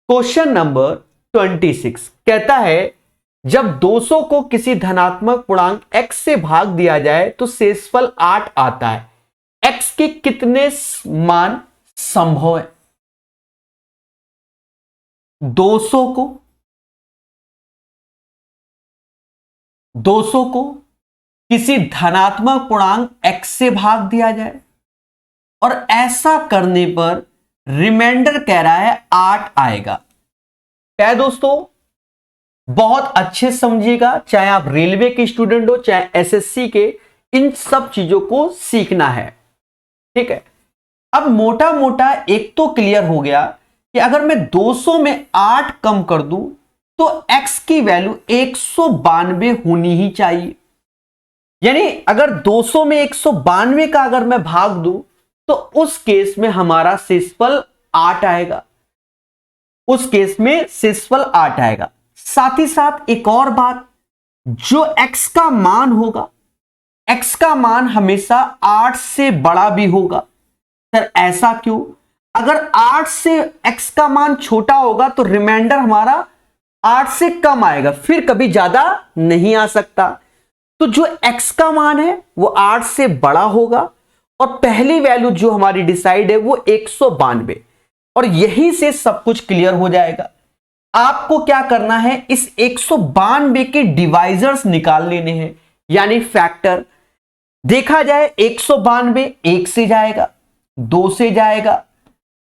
Question number 26 कहता है जब 200 को किसी धनात्मक पूर्णांक x से भाग दिया जाए तो शेषफल 8 आता है। x के कितने मान संभव है? 200 को किसी धनात्मक पूर्णांक x से भाग दिया जाए और ऐसा करने पर रिमाइंडर कह रहा है 8 आएगा। क्या है दोस्तों? बहुत अच्छे समझिएगा, चाहे आप रेलवे के स्टूडेंट हो चाहे एसएससी के, इन सब चीजों को सीखना है। ठीक है, अब मोटा मोटा एक तो क्लियर हो गया कि अगर मैं 200 में 8 कम कर दूं तो x की वैल्यू 192 होनी ही चाहिए। यानी अगर 200 में 192 का अगर मैं भाग दूं तो उस केस में हमारा शेषफल 8 आएगा। उस केस में शेषफल 8 आएगा। साथ ही साथ एक और बात, जो x का मान होगा, x का मान हमेशा 8 से बड़ा भी होगा। सर ऐसा क्यों? अगर 8 से x का मान छोटा होगा तो रिमाइंडर हमारा 8 से कम आएगा, फिर कभी ज्यादा नहीं आ सकता। तो जो x का मान है वो 8 से बड़ा होगा और पहली वैल्यू जो हमारी डिसाइड है वो 192, और यहीं से सब कुछ क्लियर हो जाएगा। आपको क्या करना है, इस 192 के डिवाइजर्स निकाल लेने हैं, यानी फैक्टर। देखा जाए 192 1 से जाएगा, 2 से जाएगा,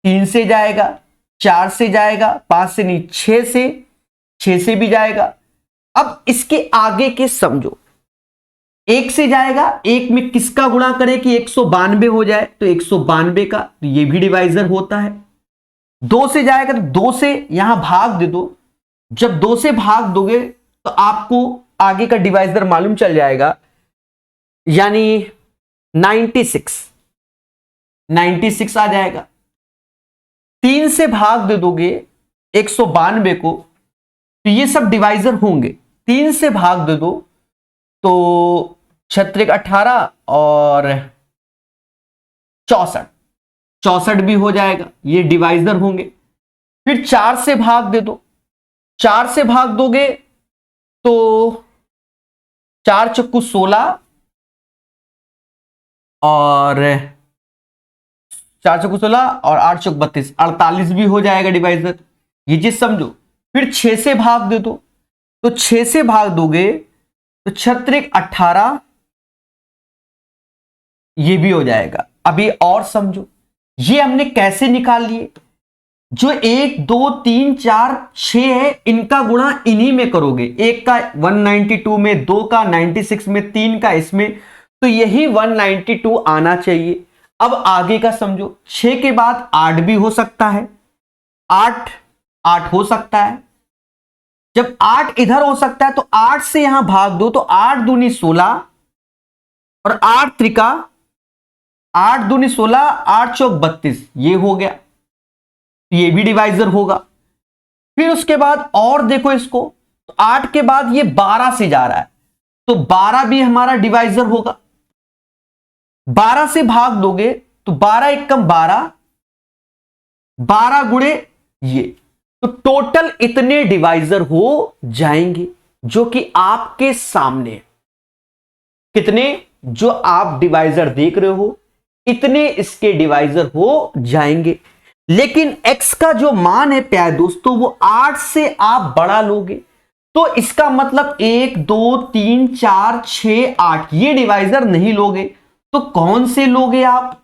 3 से जाएगा, 4 से जाएगा, 5 से नहीं 6 से भी जाएगा। अब इसके आगे के समझो, 1 से जाएगा, 1 में किसका गुणा करें कि 192 हो जाए, तो 192 का, तो ये भी डिवाइजर होता है। 2 से जाएगा तो 2 से यहां भाग दे दो। जब 2 से भाग दोगे तो आपको आगे का डिवाइजर मालूम चल जाएगा, यानी 96 आ जाएगा। 3 से भाग दे दोगे 192 को तो ये सब डिवाइजर होंगे। 3 से भाग दे दो तो 36 18 और 64 भी हो जाएगा, ये डिवाइजर होंगे। फिर 4 से भाग दे दो, 4 से भाग दोगे तो 4 चक्कू 16 और 4 चक्कू 16 और 8 चौक 32, 48 भी हो जाएगा डिवाइजर, ये चीज समझो। फिर 6 से भाग दे दो, तो 6 से भाग दोगे तो 36 18, ये भी हो जाएगा। अभी और समझो, ये हमने कैसे निकाल लिए, जो 1 2 3 4 6 है इनका गुणा इन्हीं में करोगे। 1 का 192 में, 2 का 96 में, 3 का इसमें, तो यही 192 आना चाहिए। अब आगे का समझो, 6 के बाद 8 भी हो सकता है, 8 हो सकता है। जब 8 इधर हो सकता है तो 8 से यहां भाग दो, तो 8 दूनी 16 और 8 त्रिका 8 दूनी 16, 8 चौक 32, ये हो गया, ये भी डिवाइजर होगा। फिर उसके बाद और देखो इसको, तो 8 के बाद ये 12 से जा रहा है, तो 12 भी हमारा डिवाइजर होगा। 12 से भाग दोगे तो 12 एकम 12, 12 गुणे ये, तो टोटल इतने डिवाइजर हो जाएंगे जो कि आपके सामने। कितने? जो आप डिवाइजर देख रहे हो इतने इसके डिवाइजर हो जाएंगे। लेकिन x का जो मान है प्यारे दोस्तों वो 8 से आप बड़ा लोगे, तो इसका मतलब 1 2 3 4 6 8 ये डिवाइजर नहीं लोगे, तो कौन से लोगे आप?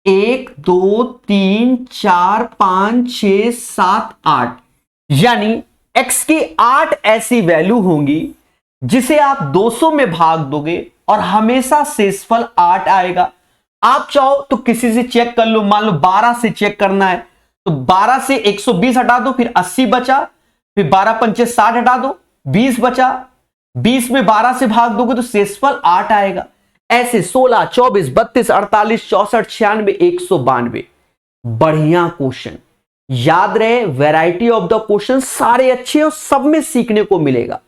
1 2 3 4 5 6 7 8, यानी x की 8 ऐसी वैल्यू होंगी जिसे आप 200 में भाग दोगे और हमेशा शेषफल 8 आएगा। आप चाहो तो किसी से चेक कर लो, मान लो 12 से चेक करना है तो 12 से 120 हटा दो, फिर 80 बचा, फिर 12 पंचे 60 हटा दो, 20 बचा, 20 में 12 से भाग दोगे तो शेषफल 8 आएगा। ऐसे 16 24 32 48 64 96 192। बढ़िया क्वेश्चन, याद रहे वैरायटी ऑफ द क्वेश्चन सारे अच्छे और सब में सीखने को मिलेगा।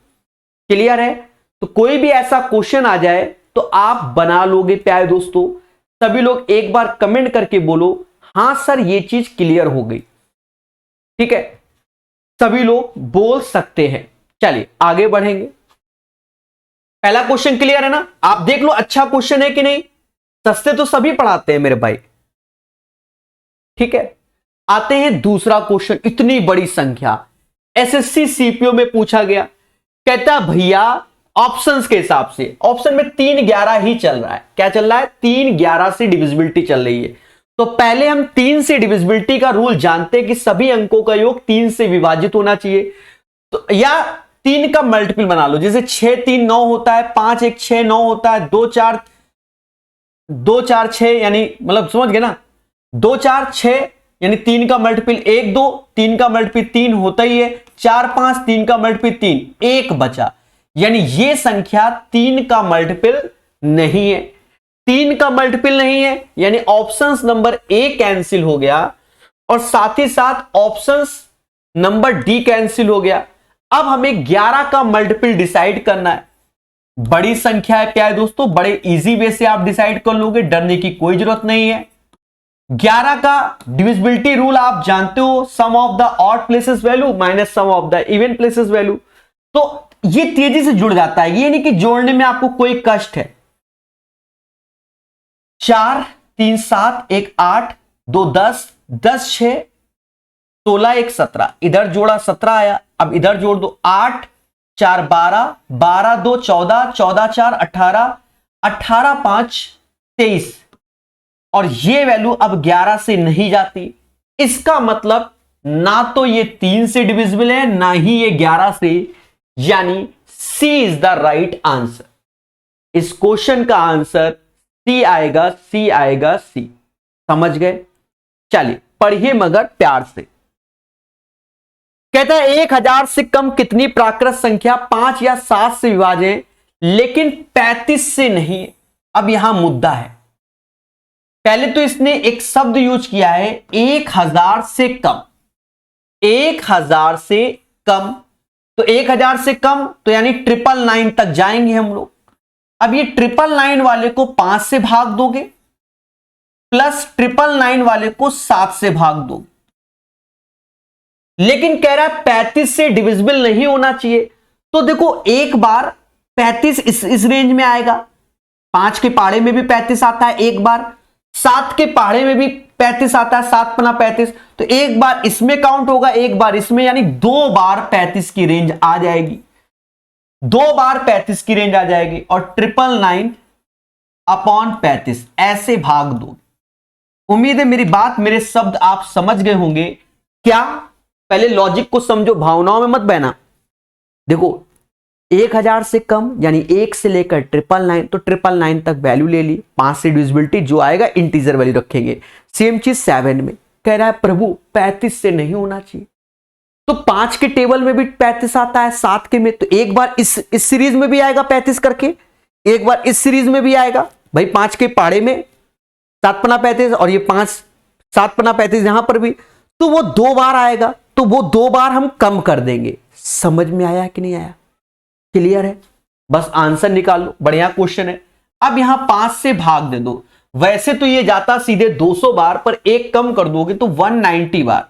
क्लियर है? तो कोई भी ऐसा क्वेश्चन आ जाए तो आप बना लोगे प्यारे दोस्तों। सभी लोग एक बार कमेंट करके बोलो, हां सर ये चीज क्लियर हो गई। ठीक है, सभी लोग बोल सकते हैं। चलिए आगे बढ़ेंगे। पहला क्वेश्चन क्लियर है ना? आप देख लो अच्छा क्वेश्चन है कि नहीं। सस्ते तो सभी पढ़ाते हैं मेरे भाई, ठीक है। आते हैं दूसरा क्वेश्चन। इतनी बड़ी संख्या एसएससी सीपीओ में पूछा गया। कहता भैया ऑप्शंस के हिसाब से, ऑप्शन में 3-11 ही चल रहा है। क्या चल रहा है? 3-11 से डिविजिबिलिटी चल रही है। तो पहले हम 3 से डिविजिबिलिटी का रूल जानते हैं कि सभी अंकों का योग 3 से विभाजित होना चाहिए। तो या 3 का मल्टीपल बना लो, जैसे 6 3 9 होता है, 5 1 6 9 होता है, 2 4 6, यानी मतलब समझ गए ना, 2 4 6 यानी 3 का मल्टीपल 1 2, 3 का मल्टीपल 3 होता ही है, 4 5, 3 का मल्टीपल 3, 1 बचा। यानी ये संख्या 3 का मल्टीपल नहीं है। 3 का मल्टीपल नहीं है यानी ऑप्शंस नंबर ए कैंसिल हो गया और साथ ही साथ ऑप्शंस नंबर डी कैंसिल हो गया। अब हमें 11 का मल्टीपल डिसाइड करना है। बड़ी संख्या है प्यारे दोस्तों, बड़े इजी वे से आप डिसाइड कर लोगे, डरने की कोई जरूरत नहीं है। 11 का डिविजिबिलिटी रूल आप जानते हो, sum of the odd places value minus sum of the even places value. तो ये तेजी से जुड़ जाता है, ये नहीं कि जोड़ने में आपको कोई कष्ट है। 4 3 7 1 8 2 10 10 6 16 1 17, इधर जोड़ा 17 आया। अब इधर जोड़ दो, 8 4 12 12 2 14 14 4 18 18 5 23, और ये वैल्यू अब 11 से नहीं जाती। इसका मतलब ना तो ये 3 से डिविजिबल है ना ही ये 11 से, यानी सी इज द राइट आंसर। इस क्वेश्चन का आंसर सी आएगा, सी आएगा, सी। समझ गए? चलिए पढ़िए मगर प्यार से। कहता है 1000 से कम कितनी प्राकृत संख्या 5 या 7 से विभाज्य है लेकिन 35 से नहीं। अब यहां मुद्दा है, पहले तो इसने एक शब्द यूज किया है 1000 से कम। 1000 से कम, तो 1000 से कम तो यानी 999 तक जाएंगे हम लोग। अब ये 999 वाले को 5 से भाग दोगे प्लस 999 वाले को 7 से भाग दोगे, लेकिन कह रहा है 35 से डिविजिबल नहीं होना चाहिए। तो देखो एक बार 35 इस रेंज में आएगा, 5 के पहाड़े में भी 35 आता है एक बार, 7 के पहाड़े में भी 35 आता है, 7 पना 35। तो एक बार इसमें काउंट होगा, एक बार इसमें, यानी 2 बार 35 की रेंज आ जाएगी। 2 बार 35 की रेंज आ जाएगी और 999 अपॉन 35 ऐसे भाग दो। उम्मीद है मेरी बात, मेरे शब्द आप समझ गए होंगे। क्या? पहले लॉजिक को समझो, भावनाओं में मत बहना। देखो 1000 से कम यानी 1 से लेकर 999, तो 999 तक वैल्यू ले ली, 5 से डिविजिबिलिटी जो आएगा इंटीजर वैल्यू रखेंगे। सेम चीज 7 में कह रहा है प्रभु 35 से नहीं होना चाहिए, तो 5 के टेबल में भी 35 आता है, 7 के में, तो एक बार इस सीरीज में भी आएगा 35 करके, एक बार इस सीरीज में भी आएगा। भाई 5 के पहाड़े में 7 पना 35 और ये 5 7 पना 35 यहां पर भी, तो वो 2 बार आएगा, तो वो 2 बार हम कम कर देंगे। समझ में आया कि नहीं आया? क्लियर है? बस आंसर निकाल लो, बढ़िया क्वेश्चन है। अब यहां 5 से भाग दे दो। वैसे तो ये जाता सीधे 200 बार, पर एक कम कर दोगे तो 190 बार,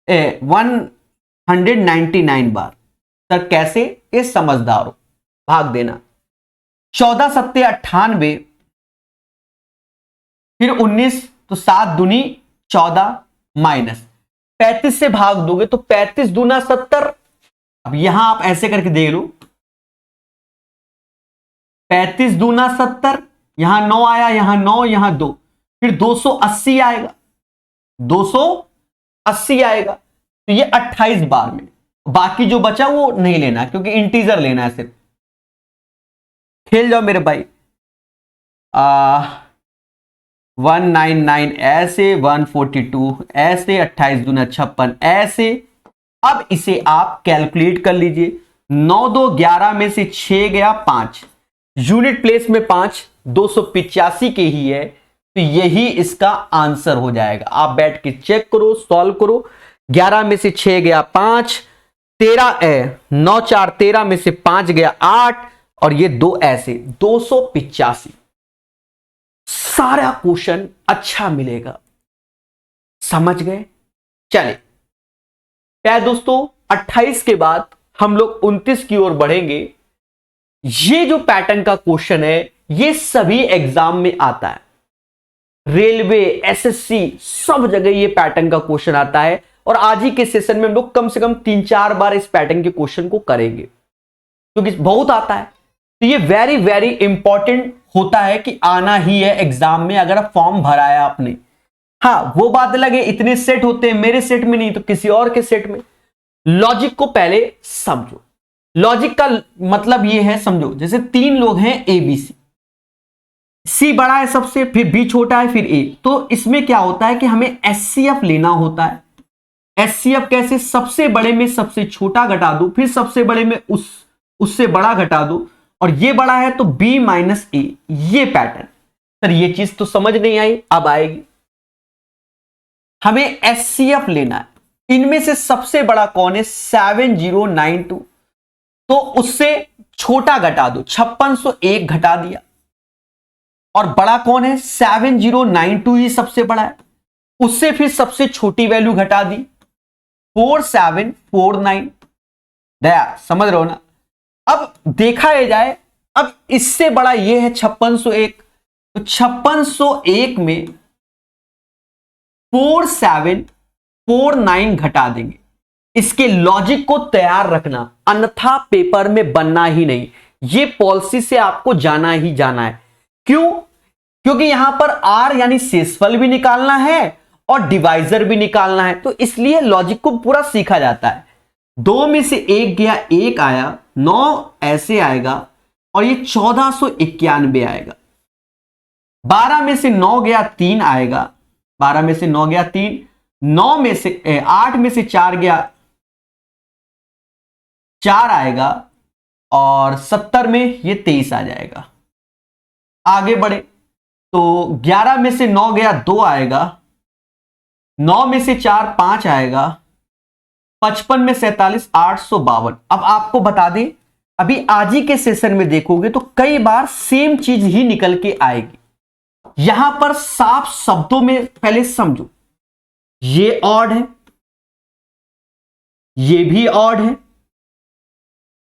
199 बार। सर कैसे? ये समझदार हो, भाग देना। 14 सत्ते 98, फिर 19, तो 7 दूनी 14 माइनस 35 से भाग दोगे तो 35 दूना 70। अब यहां आप ऐसे करके देख लो, 35 दूना 70, यहां 9 आया, यहां 9, यहां 2, फिर 280 आएगा, 280 आएगा, तो ये 28 बार में। बाकी जो बचा वो नहीं लेना क्योंकि इंटीजर लेना है सिर्फ। खेल जाओ मेरे भाई। 199 ऐसे, 142 ऐसे, 28 दूना 56 ऐसे। अब इसे आप कैलकुलेट कर लीजिए। 9 2 11 में से 6 गया 5, यूनिट प्लेस में 5, 285 के ही है, तो यही इसका आंसर हो जाएगा। आप बैठ के चेक करो, सॉल्व करो। 11 में से 6 गया 5, 9 4 13 में से 5 गया 8, और ये 2 ऐसे, 285। सारा क्वेश्चन अच्छा मिलेगा। समझ गए? चले क्या है दोस्तों, 28 के बाद हम लोग 29 की ओर बढ़ेंगे। ये जो पैटर्न का क्वेश्चन है ये सभी एग्जाम में आता है, रेलवे, एसएससी, सब जगह ये पैटर्न का क्वेश्चन आता है। और आज ही के सेशन में हम लोग कम से कम 3-4 बार इस पैटर्न के क्वेश्चन को करेंगे क्योंकि बहुत आता है। तो ये वेरी वेरी इंपॉर्टेंट होता है कि आना ही है एग्जाम में, अगर आप फॉर्म भराया आपने। हाँ, वो बात अलग है, इतने सेट होते हैं, मेरे सेट में नहीं तो किसी और के सेट में। लॉजिक को पहले समझो। लॉजिक का मतलब ये है, समझो जैसे 3 लोग हैं एबीसी, सी बड़ा है सबसे, फिर बी छोटा है, फिर ए। तो इसमें क्या होता है कि हमें एचसीएफ लेना होता है। एचसीएफ कैसे, सबसे बड़े में सबसे छोटा घटा दो, फिर सबसे बड़े में उससे बड़ा घटा दो, और ये बड़ा है तो बी माइनस ए, ये पैटर्न। सर ये चीज तो समझ नहीं आई, अब आएगी। हमें एचसीएफ लेना है, इनमें से सबसे बड़ा कौन है, 7092, तो उससे छोटा घटा दो, 5601 घटा दिया। और बड़ा कौन है, 7092 ही सबसे बड़ा है, उससे फिर सबसे छोटी वैल्यू घटा दी, 4749। दया समझ रहे हो ना। अब देखा जाए, अब इससे बड़ा ये है 5601, तो 5601 में 4749 घटा देंगे। इसके लॉजिक को तैयार रखना, अन्यथा पेपर में बनना ही नहीं। ये पॉलिसी से आपको जाना ही जाना है। क्यों? क्योंकि यहां पर आर यानी शेषफल भी निकालना है और डिवाइजर भी निकालना है, तो इसलिए लॉजिक को पूरा सीखा जाता है। 2 में से 1 गया, 1 आया, 9 ऐसे आएगा, और ये 1491 आएगा। 12 में से 9 गया, 3 आएगा, 12 में से 9 गया 3, 9 में से 8 में से 4 गया, 4 आएगा, और 70 में ये 23 आ जाएगा। आगे बढ़े तो 11 में से 9 गया, 2 आएगा, 9 में से 4 5 आएगा, 55 में 47, 852। अब आपको बता दें, अभी आज ही के सेशन में देखोगे तो कई बार सेम चीज ही निकल के आएगी। यहां पर साफ शब्दों में पहले समझो, ये ऑड है, ये भी ऑड है,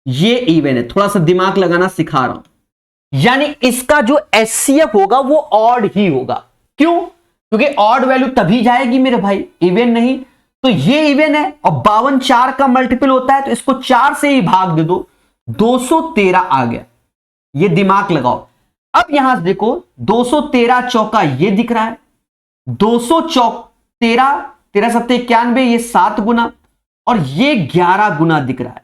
ये इवन है। थोड़ा सा दिमाग लगाना सिखा रहा हूं, यानी इसका जो एचसीएफ होगा वो ऑड ही होगा। क्यों? क्योंकि ऑड वैल्यू तभी जाएगी मेरे भाई, इवन नहीं। तो ये इवन है और 52 4 का मल्टीपल होता है, तो इसको 4 से ही भाग दे दो, 213 आ गया। ये दिमाग लगाओ। अब यहां से देखो, 213 चौका ये दिख रहा है, 213 13 7 91, ये 7 गुना, और ये 11 गुना दिख रहा है।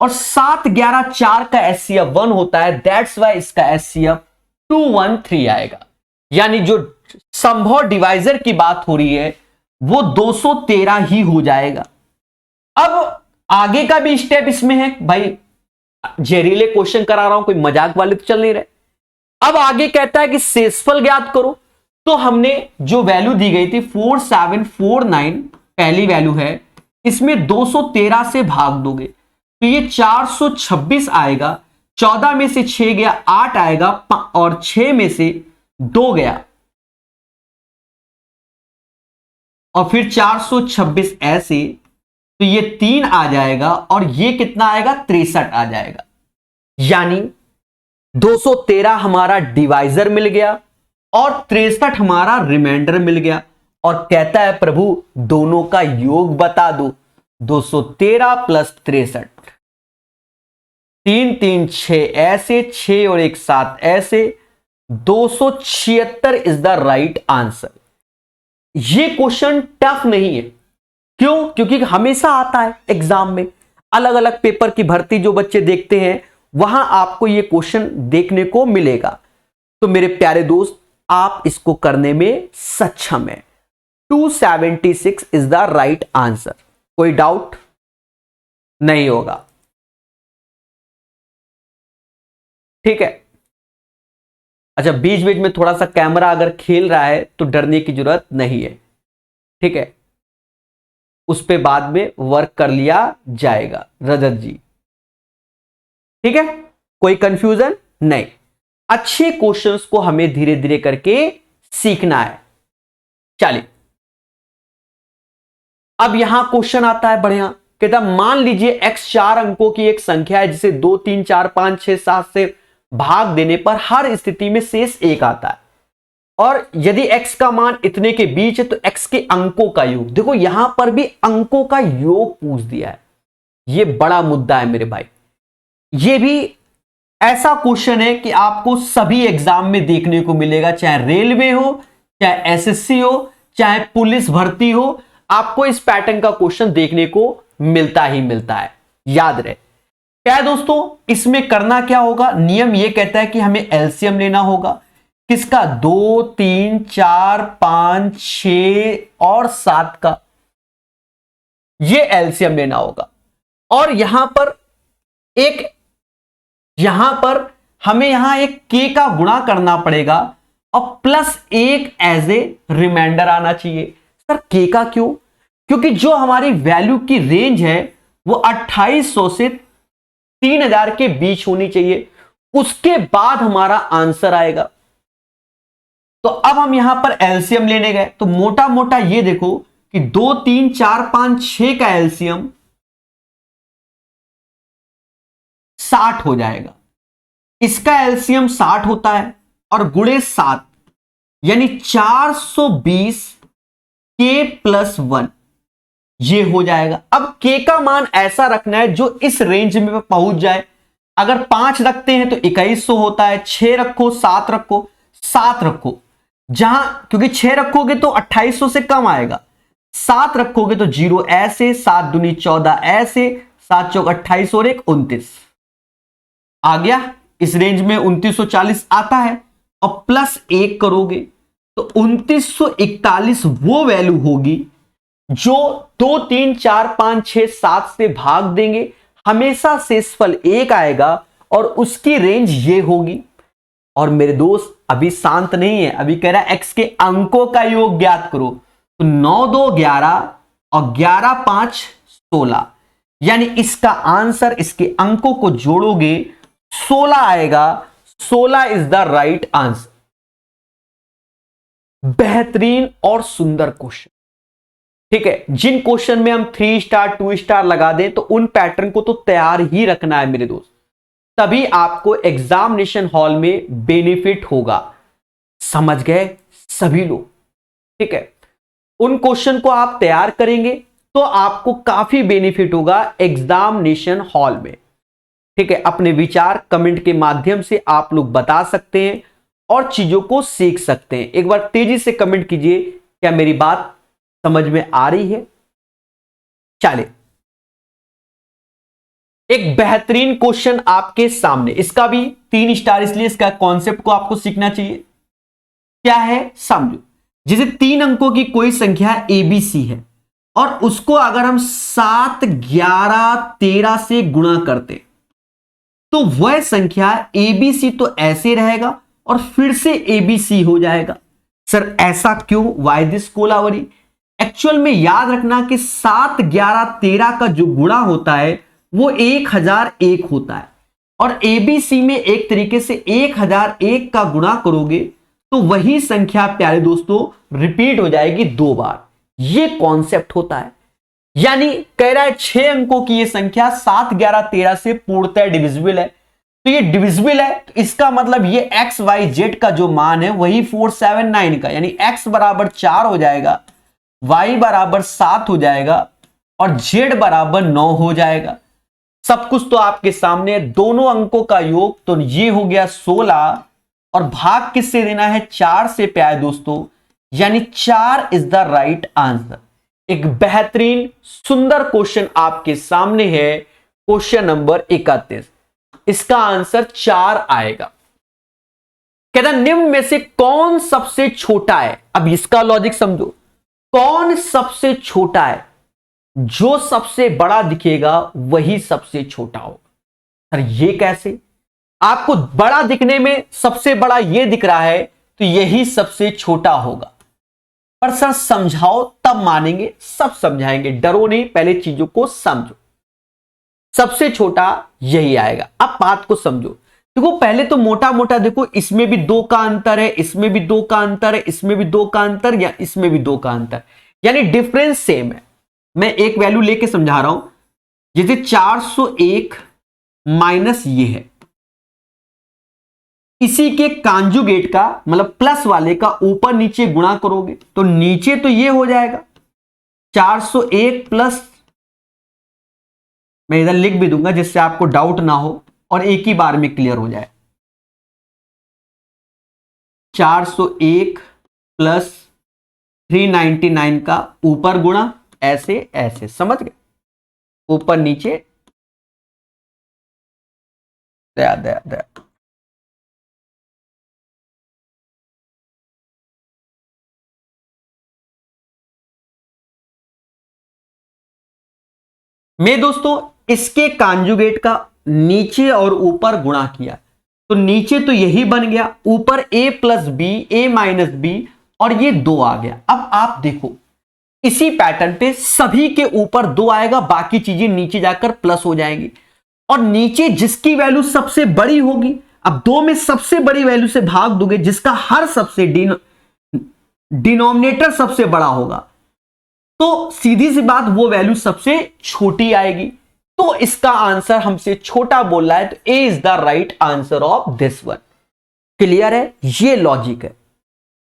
और 7 11 4 का एचसीएफ 1 होता है, दैट्स वाई इसका एचसीएफ 213 आएगा। यानी जो संभव डिवाइजर की बात हो रही है वो 213 ही हो जाएगा। अब आगे का भी स्टेप इसमें है भाई, जहरीले क्वेश्चन करा रहा हूं, कोई मजाक वाले तो चल नहीं रहे। अब आगे कहता है कि शेषफल ज्ञात करो, तो हमने जो वैल्यू दी गई थी 4749 पहली वैल्यू है, इसमें 213 से भाग दोगे तो ये 426 आएगा। 14 में से 6 गया, 8 आएगा, और 6 में से 2 गया, और फिर 426 ऐसे, तो ये 3 आ जाएगा, और ये कितना आएगा, 63 आ जाएगा। यानी 213 हमारा डिवाइजर मिल गया और 63 हमारा रिमाइंडर मिल गया। और कहता है प्रभु दोनों का योग बता दो, 213 प्लस 63, 3 3 6 ऐसे, 6 और 1 7 ऐसे, 276 इज द राइट आंसर। ये क्वेश्चन टफ नहीं है। क्यों? क्योंकि हमेशा आता है एग्जाम में, अलग अलग पेपर की भर्ती जो बच्चे देखते हैं वहां आपको ये क्वेश्चन देखने को मिलेगा। तो मेरे प्यारे दोस्त, आप इसको करने में सक्षम है। 276 इज द राइट आंसर। कोई डाउट नहीं होगा, ठीक है। अच्छा, बीच बीच में थोड़ा सा कैमरा अगर खेल रहा है तो डरने की जरूरत नहीं है, ठीक है। उस पे बाद में वर्क कर लिया जाएगा रजत जी, ठीक है। कोई कंफ्यूजन नहीं। अच्छे क्वेश्चंस को हमें धीरे धीरे करके सीखना है। चलिए, अब यहां क्वेश्चन आता है बढ़िया, कहता मान लीजिए x 4 अंकों की एक संख्या है जिसे 2 3 4 5 6 7 से भाग देने पर हर स्थिति में शेष 1 आता है, और यदि x का मान इतने के बीच है तो x के अंकों का योग। देखो यहां पर भी अंकों का योग पूछ दिया है, ये बड़ा मुद्दा है मेरे भाई। ये भी ऐसा क्वेश्चन है कि आपको सभी एग्जाम में देखने को मिलेगा, चाहे रेलवे हो, चाहे एसएससी हो, चाहे पुलिस भर्ती हो, आपको इस पैटर्न का क्वेश्चन देखने को मिलता ही मिलता है, याद रहे। क्या है दोस्तों, इसमें करना क्या होगा, नियम यह कहता है कि हमें एलसीएम लेना होगा किसका, 2 3 4 5 6 और 7 का, ये एलसीएम लेना होगा। और यहां पर हमें यहां एक के का गुणा करना पड़ेगा और प्लस 1 एज ए रिमाइंडर आना चाहिए। सर के का क्यों, क्योंकि जो हमारी वैल्यू की रेंज है वो 2800 से 3000 के बीच होनी चाहिए, उसके बाद हमारा आंसर आएगा। तो अब हम यहां पर एलसीएम लेने गए तो मोटा मोटा ये देखो कि 2 3 4 5 6 का एलसीएम 60 हो जाएगा, इसका एलसीएम 60 होता है और गुणे 7 यानी 420 के प्लस 1 ये हो जाएगा। अब के का मान ऐसा रखना है जो इस रेंज में पहुंच जाए। अगर 5 रखते हैं तो 2100 होता है, 6 रखो 7 रखो 7 रखो, जहां क्योंकि 6 रखोगे तो 2800 से कम आएगा, 7 रखोगे तो 0 ऐसे, 7 दूनी 14 ऐसे, 7 चौक 28 और 1 29 आ गया। इस रेंज में 2940 आता है और प्लस 1 करोगे तो 2941 वो वैल्यू होगी जो 2 3 4 5 6 7 से भाग देंगे, हमेशा शेषफल 1 आएगा और उसकी रेंज ये होगी। और मेरे दोस्त अभी शांत नहीं है, अभी कह रहा है x के अंकों का योग ज्ञात करो, तो 9 2 11 और 11 5 16, यानी इसका आंसर इसके अंकों को जोड़ोगे 16 आएगा। 16 इज द राइट आंसर। बेहतरीन और सुंदर क्वेश्चन, ठीक है। जिन क्वेश्चन में हम 3 स्टार 2 स्टार लगा दें तो उन पैटर्न को तो तैयार ही रखना है मेरे दोस्त, तभी आपको एग्जामिनेशन हॉल में बेनिफिट होगा। समझ गए सभी लोग, ठीक है। उन क्वेश्चन को आप तैयार करेंगे तो आपको काफी बेनिफिट होगा एग्जामिनेशन हॉल में, ठीक है। अपने विचार कमेंट के माध्यम से आप लोग बता सकते हैं और चीजों को सीख सकते हैं। एक बार तेजी से कमेंट कीजिए, क्या मेरी बात समझ में आ रही है। चलिए एक बेहतरीन क्वेश्चन आपके सामने, इसका भी 3 स्टार, इसलिए इसका कॉन्सेप्ट को आपको सीखना चाहिए। क्या है समझो, जैसे 3 अंकों की कोई संख्या एबीसी है और उसको अगर हम 7 11 13 से गुणा करते तो वह संख्या एबीसी तो ऐसे रहेगा और फिर से एबीसी हो जाएगा। सर ऐसा क्यों, वाई दिस कोलावरी। एक्चुअल में याद रखना कि 7 11 13 का जो गुणा होता है वो 1001 होता है, और एबीसी में एक तरीके से 1001 का गुणा करोगे तो वही संख्या प्यारे दोस्तों रिपीट हो जाएगी 2 बार। ये कॉन्सेप्ट होता है, यानी कह रहा है 6 अंकों की ये संख्या 7 11 13 से पूर्णतः डिविजिबल है, तो ये डिविजिबल है तो इसका मतलब ये एक्स वाई जेड का जो मान है वही 479 का, यानी एक्स बराबर 4 हो जाएगा, वाई बराबर 7 हो जाएगा और जेड बराबर 9 हो जाएगा। सब कुछ तो आपके सामने, दोनों अंकों का योग तो ये हो गया 16 और भाग किससे देना है, 4 से प्यारे दोस्तों, यानी 4 इज द राइट आंसर। एक बेहतरीन सुंदर क्वेश्चन आपके सामने है, क्वेश्चन नंबर 31, इसका आंसर 4 आएगा। कहता निम्न में से कौन सबसे छोटा है। अब इसका लॉजिक समझो, कौन सबसे छोटा है, जो सबसे बड़ा दिखेगा वही सबसे छोटा होगा। सर ये कैसे, आपको बड़ा दिखने में सबसे बड़ा ये दिख रहा है तो यही सबसे छोटा होगा, पर सर समझाओ तब मानेंगे, सब समझाएंगे, डरो नहीं, पहले चीजों को समझो। सबसे छोटा यही आएगा। अब बात को समझो, देखो पहले तो मोटा मोटा देखो, इसमें भी 2 का अंतर है, इसमें भी 2 का अंतर है, इसमें भी 2 का अंतर, या इसमें भी 2 का अंतर, यानी डिफरेंस सेम है। मैं एक वैल्यू लेके समझा रहा हूं, जैसे 401 माइनस ये है, इसी के कांजुगेट का मतलब प्लस वाले का ऊपर नीचे गुणा करोगे तो नीचे तो ये हो जाएगा 401 प्लस, मैं इधर लिख भी दूंगा जिससे आपको डाउट ना हो और एक ही बार में क्लियर हो जाए। 401 प्लस 399 का ऊपर गुणा ऐसे ऐसे, समझ गए, ऊपर नीचे दया दया दया। मैं दोस्तों इसके कांजुगेट का नीचे और ऊपर गुणा किया तो नीचे तो यही बन गया, ऊपर a plus B, A minus B, और ये 2 आ गया। अब आप देखो इसी पैटर्न पे सभी के ऊपर 2 आएगा, बाकी चीजें नीचे जाकर प्लस हो जाएंगी, और नीचे जिसकी वैल्यू सबसे बड़ी होगी, अब 2 में सबसे बड़ी वैल्यू से भाग दोगे, जिसका हर सबसे डिनोमिनेटर सबसे बड़ा होगा, तो सीधी सी बात वो वैल्यू सबसे छोटी आएगी। तो इसका आंसर हमसे छोटा बोल रहा है, तो A is the right answer of this one. Clear है? ये लॉजिक है,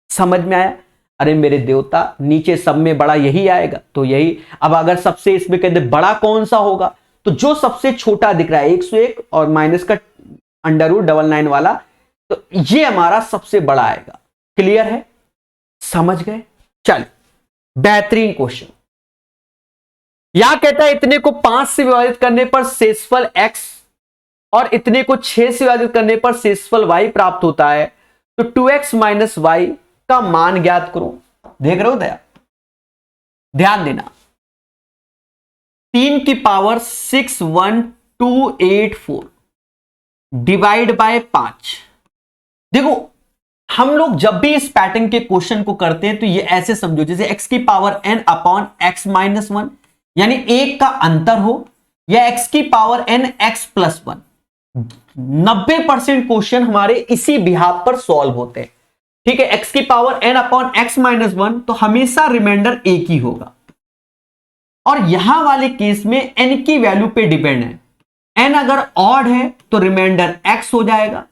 समझ में आया? अरे मेरे देवता, नीचे सब में बड़ा यही आएगा तो यही। अब अगर सबसे इसमें कहते बड़ा कौन सा होगा, तो जो सबसे छोटा दिख रहा है 101 और माइनस का √99 वाला, तो ये हमारा सबसे बड़ा आएगा। क्लियर है? समझ गए? चलिए बेहतरीन क्वेश्चन। यहां कहता है इतने को 5 से विभाजित करने पर शेषफल x और इतने को 6 से विभाजित करने पर शेषफल y प्राप्त होता है, तो 2x माइनस वाई का मान ज्ञात करो। देख रहे हो दया, ध्यान देना, 3 की पावर 61284 डिवाइड बाय 5। देखो हम लोग जब भी इस पैटर्न के क्वेश्चन को करते हैं तो ये ऐसे समझो जैसे x की power n upon x minus 1, यानी 1 का अंतर हो, या x की power n x plus 1। 90% question हमारे इसी बिहाफ पर सॉल्व होते हैं। ठीक है, x की power n upon x minus 1, तो हमेशा रिमाइंडर एक ही होगा, और यहां वाले केस में n की वैल्यू पे डिपेंड है। n अगर ऑड है तो रिमाइंडर x हो जाएगा,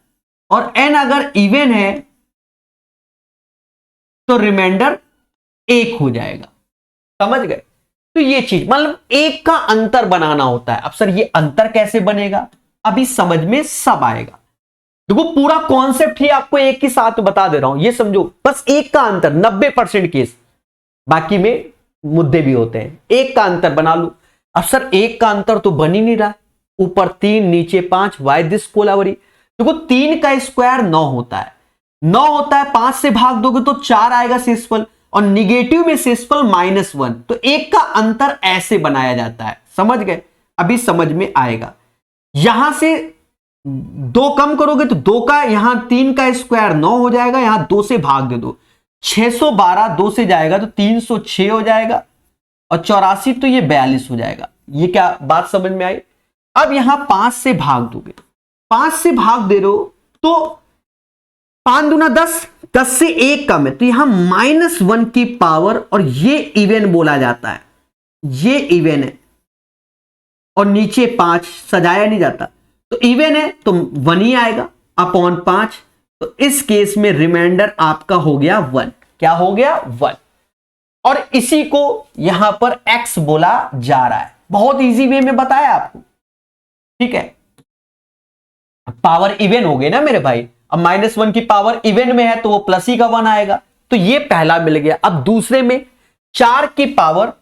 और n अगर इवन है तो रिमाइंडर 1 हो जाएगा। समझ गए? तो ये चीज मतलब 1 का अंतर बनाना होता है। अब सर ये अंतर कैसे बनेगा, अभी समझ में सब आएगा। देखो पूरा कॉन्सेप्ट ही आपको एक के साथ बता दे रहा हूं, ये समझो, बस 1 का अंतर 90% केस, बाकी में मुद्दे भी होते हैं। 1 का अंतर बना लू। अब सर 1 का अंतर तो बन ही नहीं रहा, ऊपर 3 नीचे 5, वाई दिस कोलावरी। देखो 3 का स्क्वायर 9 होता है, 9 होता है, 5 से भाग दोगे तो 4 आएगा शेषफल, और निगेटिव में शेषफल -1। तो 1 का अंतर ऐसे बनाया जाता है। समझ गए? अभी समझ में आएगा। यहां से 2 कम करोगे तो 2 का, यहां 3 का स्क्वायर 9 हो जाएगा, यहां 2 से भाग दे दो, 612 2 से जाएगा तो 306 हो जाएगा, और 84 तो ये 42 हो जाएगा। ये क्या बात समझ में आई? अब यहां 5 से भाग दोगे, 5 से भाग दे रहे हो तो 5 दूना 10, 10 से 1 कम है, तो यहां -1 की पावर, और ये इवन बोला जाता है, ये इवन है, और नीचे 5 सजाया नहीं जाता, तो इवन है तो 1 ही आएगा अपॉन 5। तो इस केस में रिमाइंडर आपका हो गया 1। क्या हो गया? 1। और इसी को यहां पर x बोला जा रहा है। बहुत इजी वे में बताया आपको। ठीक है, पावर इवन हो गई ना मेरे भाई। अब -1 की पावर इवन में है तो वो प्लस ही का 1 आएगा, तो ये पहला मिल गया। अब दूसरे में 4 की पावर,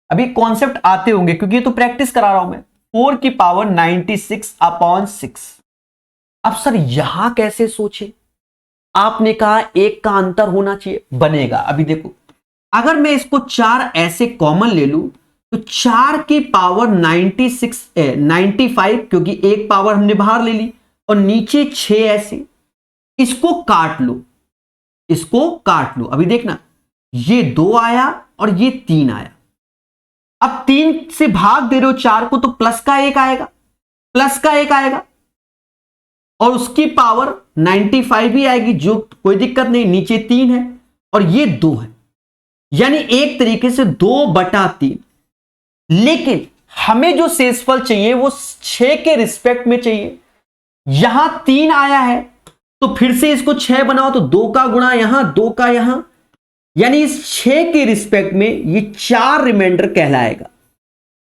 अभी कॉन्सेप्ट आते होंगे क्योंकि ये तो प्रैक्टिस करा रहा हूं मैं, 4 की पावर 96 अपॉन 6। अब सर यहां कैसे सोचे? आपने कहा 1 का अंतर होना चाहिए, बनेगा। अभी देखो, अगर मैं इसको 4 ऐसे कॉमन ले लूं तो 4 की पावर 95, क्योंकि 1 पावर हमने बाहर ले ली, और नीचे 6 ऐसे, इसको काट लो, इसको काट लो। अभी देखना, ये 2 आया और ये 3 आया। अब 3 से भाग दे रहे हो 4 को, तो प्लस का 1 आएगा, प्लस का 1 आएगा, और उसकी पावर 95 भी आएगी, जो कोई दिक्कत नहीं, नीचे 3 है और ये 2 है, यानी एक तरीके से 2/3। लेकिन हमें जो शेषफल चाहिए वो 6 के रिस्पेक्ट में चाहिए। यहां 3 आया है तो फिर से इसको 6 बनाओ, तो 2 का गुणा यहां, 2 का यहां, यानी इस 6 के रिस्पेक्ट में ये 4 रिमाइंडर कहलाएगा,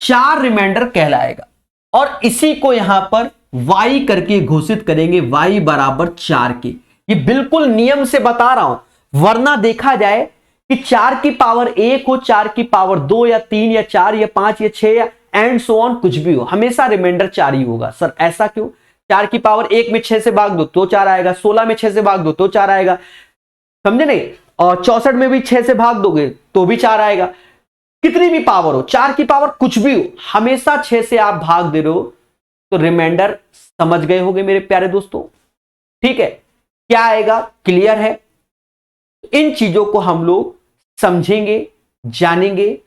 4 रिमाइंडर कहलाएगा। और इसी को यहां पर y करके घोषित करेंगे, y बराबर 4 के। ये बिल्कुल नियम से बता रहा हूं, वरना देखा जाए कि 4 की पावर 1 हो, 4 की पावर 2 या 3 या 4 या 5 या 6 या एंड सो ऑन, कुछ भी हो, हमेशा रिमाइंडर 4 ही होगा। सर ऐसा क्यों? 4 की पावर 1 में 6 से भाग दो तो 4 आएगा, 16 में 6 से भाग दो तो 4 आएगा, समझे नहीं? और 64 में भी 6 से भाग दोगे तो भी 4 आएगा। कितनी भी पावर हो, 4 की पावर कुछ भी हो, हमेशा 6 से आप भाग दे रहे हो तो रिमाइंडर समझ गए होंगे मेरे प्यारे दोस्तों। ठीक है, क्या आएगा? क्लियर है? इन चीजों को हम लोग समझेंगे, जानेंगे।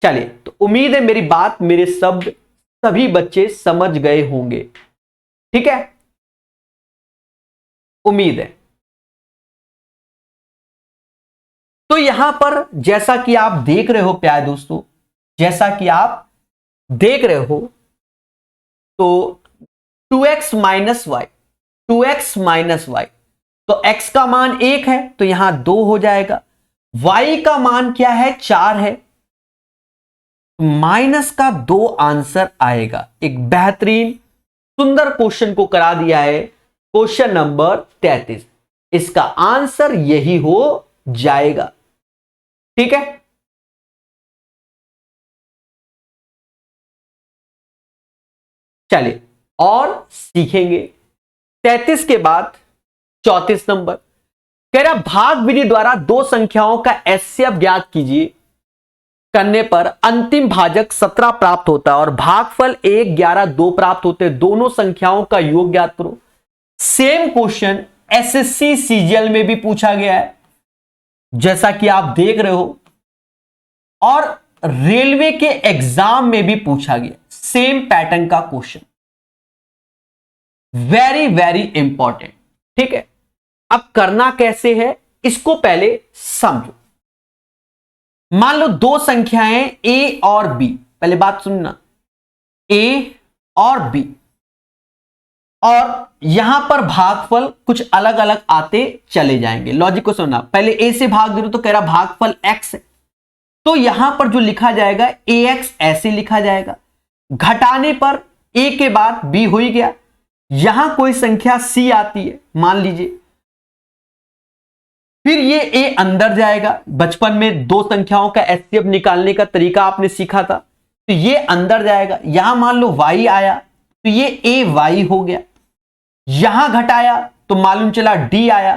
चलिए, तो उम्मीद है मेरी बात, मेरे शब्द सभी बच्चे समझ गए होंगे। ठीक है, उम्मीद है। तो यहां पर जैसा कि आप देख रहे हो प्यारे दोस्तों, जैसा कि आप देख रहे हो, तो 2x minus y, 2x minus y, तो x का मान 1 है तो यहां 2 हो जाएगा। y का मान क्या है? 4 है, माइनस का 2 आंसर आएगा। एक बेहतरीन सुंदर क्वेश्चन को करा दिया है, क्वेश्चन नंबर 33। इसका आंसर यही हो जाएगा। ठीक है, चलिए और सीखेंगे। 33 के बाद 34 नंबर कह रहा, भाग विधि द्वारा दो संख्याओं का एचसीएफ ज्ञात कीजिए करने पर अंतिम भाजक 17 प्राप्त होता है और भागफल 1, 11, 2 प्राप्त होते हैं। दोनों संख्याओं का योग ज्ञात करो। सेम क्वेश्चन एसएससी सीजीएल में भी पूछा गया है, जैसा कि आप देख रहे हो, और रेलवे के एग्जाम में भी पूछा गया सेम पैटर्न का क्वेश्चन। Very very important. ठीक है, अब करना कैसे है इसको पहले समझो। मान लो दो संख्याएं ए और बी, पहले बात सुनना, ए और बी, और यहां पर भागफल कुछ अलग अलग आते चले जाएंगे। लॉजिक को सुनना, पहले ए से भाग दे रहे तो कह रहा भागफल एक्स है, तो यहां पर जो लिखा जाएगा ए एक्स ऐसे लिखा जाएगा। घटाने पर ए के बाद बी हो ही गया। यहां कोई संख्या सी आती है मान लीजिए, फिर ये ए अंदर जाएगा। बचपन में दो संख्याओं का एचसीएफ निकालने का तरीका आपने सीखा था, तो ये अंदर जाएगा। यहां मान लो y आया तो ये ए वाई हो गया। यहां घटाया तो मालूम चला d आया।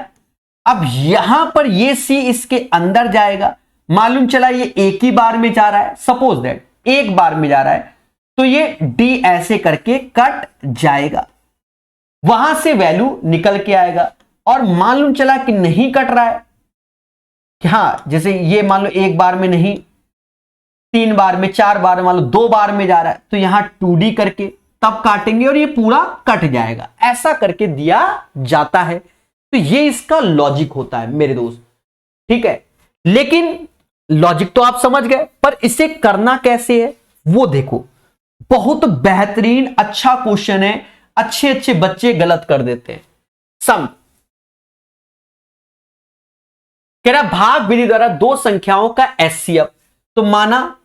अब यहां पर ये c इसके अंदर जाएगा, मालूम चला ये एक ही बार में जा रहा है, सपोज दैट एक बार में जा रहा है, तो ये d ऐसे करके कट जाएगा, वहां से वैल्यू निकल के आएगा। और मालूम चला कि नहीं कट रहा है, हाँ, जैसे ये मान लो एक बार में नहीं, 3 बार में, 4 बार में, मान लो 2 बार में जा रहा है, तो यहां 2D करके तब काटेंगे और ये पूरा कट जाएगा। ऐसा करके दिया जाता है, तो ये इसका लॉजिक होता है मेरे दोस्त। ठीक है, लेकिन लॉजिक तो आप समझ गए, पर इसे करना कैसे है वो देखो। बहुत बेहतरीन अच्छा क्वेश्चन है, अच्छे अच्छे बच्चे गलत कर देते हैं। सम कह रहा भाग विधि द्वारा दो संख्याओं का एचसीएफ, तो माना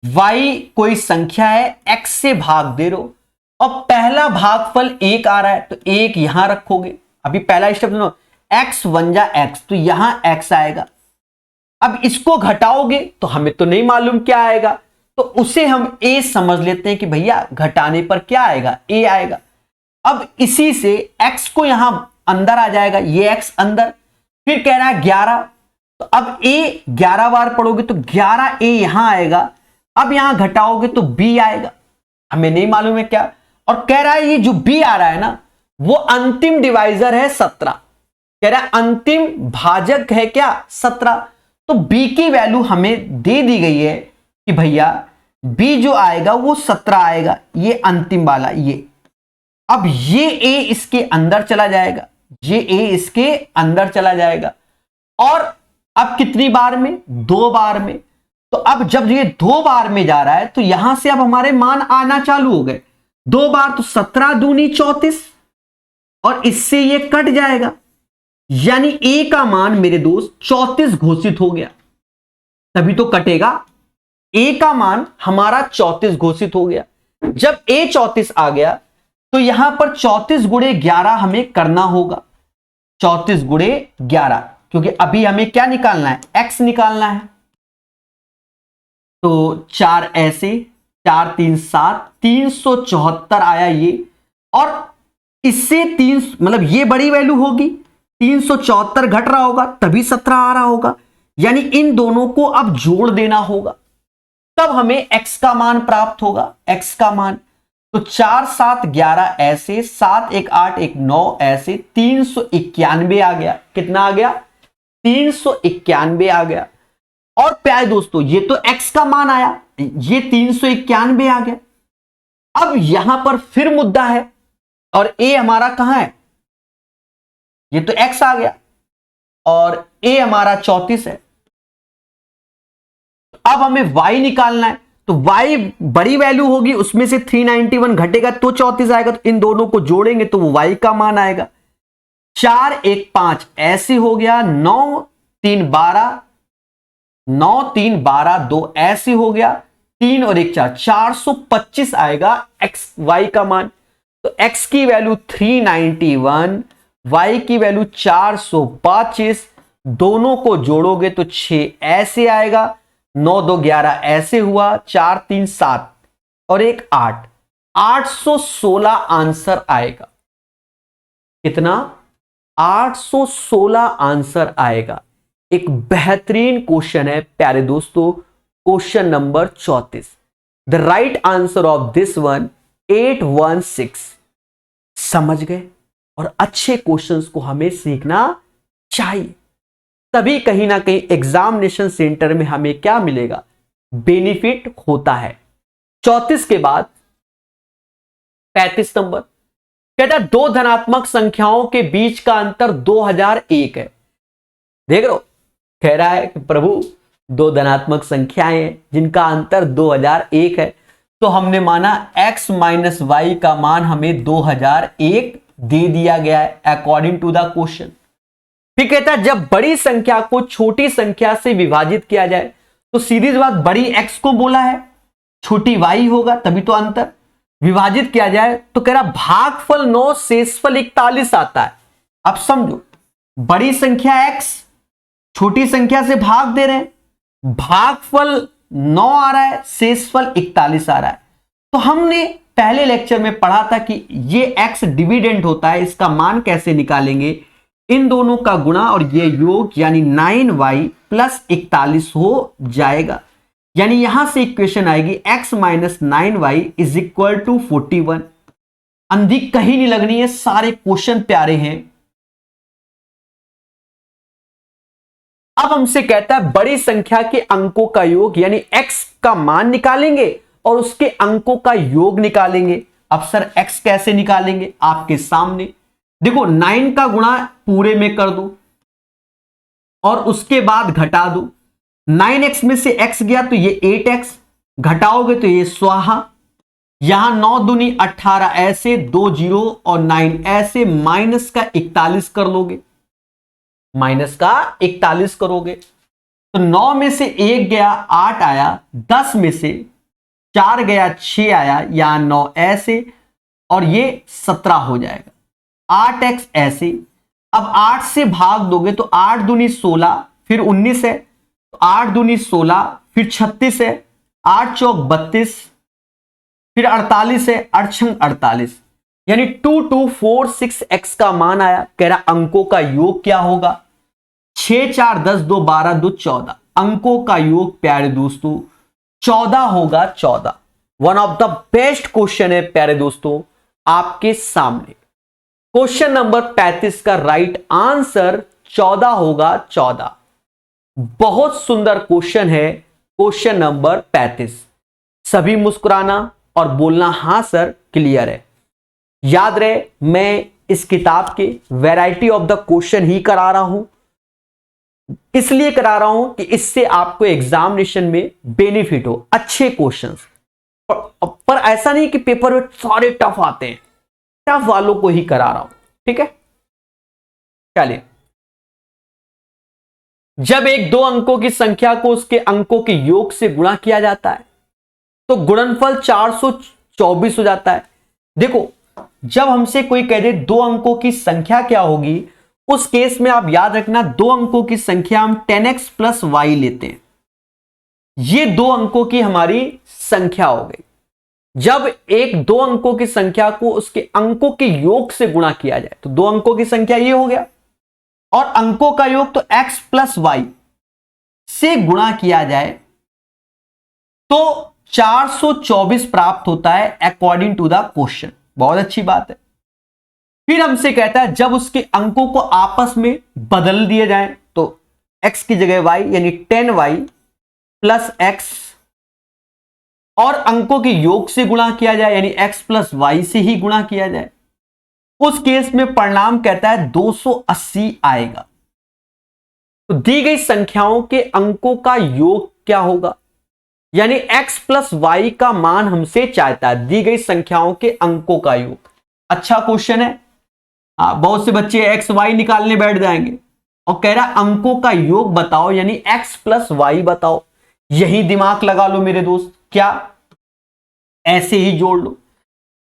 y कोई संख्या है, x से भाग दे रहे हो और पहला भागफल 1 आ रहा है, तो 1 यहां रखोगे। अभी पहला स्टेप सुनो, x 1 जा x, तो यहां x आएगा। अब इसको घटाओगे तो हमें तो नहीं मालूम क्या आएगा, तो उसे हम a समझ लेते हैं कि भैया घटाने पर क्या आएगा, a आएगा। अब इसी से x को यहां अंदर आ जाएगा, ये x अंदर, फिर कह रहा है 11, तो अब a 11 बार पढ़ोगे तो 11 a यहां आएगा। अब यहां घटाओगे तो b आएगा, हमें नहीं मालूम है क्या। और कह रहा है ये जो b आ रहा है ना, वो अंतिम डिवाइजर है 17। कह रहा है अंतिम भाजक है क्या, 17। तो b की वैल्यू हमें दे दी गई है कि भैया b जो आएगा वो 17 आएगा, ये अंतिम वाला ये। अब ये a इसके अंदर चला जाएगा, ये a इसके अंदर चला जाएगा, और अब कितनी बार में, 2 बार में। तो अब जब ये 2 बार में जा रहा है तो यहां से अब हमारे मान आना चालू हो गए। 2 बार तो 17 दूनी 34 और इससे ये कट जाएगा, यानी ए का मान मेरे दोस्त 34 घोषित हो गया, तभी तो कटेगा। ए का मान हमारा 34 घोषित हो गया। जब ए 34 आ गया तो यहां पर 34 गुणे 11 हमें करना होगा। 34 गुणे 11, क्योंकि अभी हमें क्या निकालना है, एक्स निकालना है। तो 4 ऐसे, 4 3 7, 374 आया ये। और इससे 3 मतलब ये बड़ी वैल्यू होगी, 374 घट रहा होगा तभी 17 आ रहा होगा, यानी इन दोनों को अब जोड़ देना होगा, तब हमें x का मान प्राप्त होगा। x का मान तो 4 7 11 ऐसे, 7 1 8 1 9 ऐसे, 391 आ गया। कितना आ गया, 391 आ गया। और प्यारे दोस्तों ये तो x का मान आया, ये 391 आ गया। अब यहां पर फिर मुद्दा है, और a हमारा कहां है, ये तो x आ गया और a हमारा 34 है। अब हमें y निकालना है, तो y बड़ी वैल्यू होगी, उसमें से 391 घटेगा तो 34 आएगा, तो इन दोनों को जोड़ेंगे तो वो y का मान आएगा। 4 1 5 ऐसे हो गया, 9 3 12, 9 3 12 2 ऐसे हो गया, 3 और 1 4, 425 आएगा x y का मान। तो x की वैल्यू 391, y की वैल्यू 425, दोनों को जोड़ोगे तो 6 ऐसे आएगा, 9 2 11 ऐसे हुआ, 4 3 7 और 1 8, 816 आंसर आएगा। कितना, 816 आंसर आएगा। एक बेहतरीन क्वेश्चन है प्यारे दोस्तों, question number 34। The right answer of this one 816। समझ गए? और अच्छे क्वेश्चंस को हमें सीखना चाहिए, तभी कहीं ना कहीं एग्जामिनेशन सेंटर में हमें क्या मिलेगा, बेनिफिट होता है। 34 के बाद 35 नंबर कहता है दो धनात्मक संख्याओं के बीच का अंतर 2001 है। देख लो, कह रहा है कि प्रभु दो धनात्मक संख्याएं हैं जिनका अंतर 2001 है, तो हमने माना x माइनस वाई का मान हमें 2001 दे दिया गया है अकॉर्डिंग टू द क्वेश्चन। फिर कहता है जब बड़ी संख्या को छोटी संख्या से विभाजित किया जाए, तो सीधी बात बड़ी x को बोला है, छोटी y होगा, तभी तो अंतर। विभाजित किया जाए तो कह रहा भागफल 9 शेषफल 41 आता है। अब समझो, बड़ी संख्या x छोटी संख्या से भाग दे रहे हैं, भागफल 9 आ रहा है, शेषफल 41 आ रहा है। तो हमने पहले लेक्चर में पढ़ा था कि ये x डिविडेंड होता है, इसका मान कैसे निकालेंगे, इन दोनों का गुणा और ये योग, यानी 9y प्लस 41 हो जाएगा। यानी यहां से इक्वेशन आएगी x minus 9y is equal to 41। अंधी कहीं नहीं लगनी है, सारे क्वेश्चन प्यारे हैं। अब हमसे कहता है बड़ी संख्या के अंकों का योग, यानी x का मान निकालेंगे और उसके अंकों का योग निकालेंगे। अब सर x कैसे निकालेंगे, आपके सामने देखो, 9 का गुणा पूरे में कर दो और उसके बाद घटा दो। 9x में से x गया तो ये 8x, घटाओगे तो ये स्वाहा। यहां 9 दूनी 18 ऐसे, 2 जीरो और 9 ऐसे, माइनस का 41 कर लोगे, माइनस का 41 करोगे तो 9 में से 1 गया 8 आया, 10 में से 4 गया 6 आया, यहां 9 ऐसे और ये 17 हो जाएगा। 8x ऐसे। अब 8 से भाग दोगे तो 8 दूनी 16, फिर 19 है, तो 8 दूनी 16, फिर 36 है, 8 चौक 32, फिर 48 है, 8 छंग 48, यानी 2246x का मान आया। कह रहा अंकों का योग क्या होगा, 6 4 10 2 12 2 14, अंकों का योग प्यारे दोस्तों 14 होगा, 14। One of the best question है प्यारे दोस्तों आपके सामने। क्वेश्चन नंबर 35 का राइट आंसर 14 होगा, 14। बहुत सुंदर क्वेश्चन है क्वेश्चन नंबर 35। सभी मुस्कुराना और बोलना हां सर क्लियर है। याद रहे, मैं इस किताब के वैरायटी ऑफ द क्वेश्चन ही करा रहा हूं, इसलिए करा रहा हूं कि इससे आपको एग्जामिनेशन में बेनिफिट हो, अच्छे क्वेश्चंस। पर ऐसा नहीं कि पेपर में सारे टफ आते हैं, टफ वालों को ही करा रहा हूं, ठीक है। चलिए, जब एक दो अंकों की संख्या को उसके अंकों के योग से गुणा किया जाता है तो गुणनफल 424 हो जाता है। देखो, जब हमसे कोई कह दे दो अंकों की संख्या क्या होगी, उस केस में आप याद रखना दो अंकों की संख्या हम 10x प्लस वाई लेते हैं। ये दो अंकों की हमारी संख्या हो गई। जब एक दो अंकों की संख्या को उसके अंकों के योग से गुणा किया जाए तो दो अंकों की संख्या ये हो गया, और अंकों का योग तो x प्लस वाई से गुणा किया जाए तो 424 प्राप्त होता है अकॉर्डिंग टू द क्वेश्चन। बहुत अच्छी बात है। फिर हमसे कहता है जब उसके अंकों को आपस में बदल दिए जाए तो x की जगह y यानी 10y प्लस x, और अंकों के योग से गुणा किया जाए यानी x प्लस वाई से ही गुणा किया जाए, उस केस में परिणाम कहता है 280 आएगा। तो दी गई संख्याओं के अंकों का योग क्या होगा, यानी x प्लस वाई का मान हमसे चाहता है, दी गई संख्याओं के अंकों का योग। अच्छा क्वेश्चन है। बहुत से बच्चे x y निकालने बैठ जाएंगे और कह रहा अंकों का योग बताओ यानी x प्लस वाई बताओ। यही दिमाग लगा लो मेरे दोस्त, क्या ऐसे ही जोड़ लो।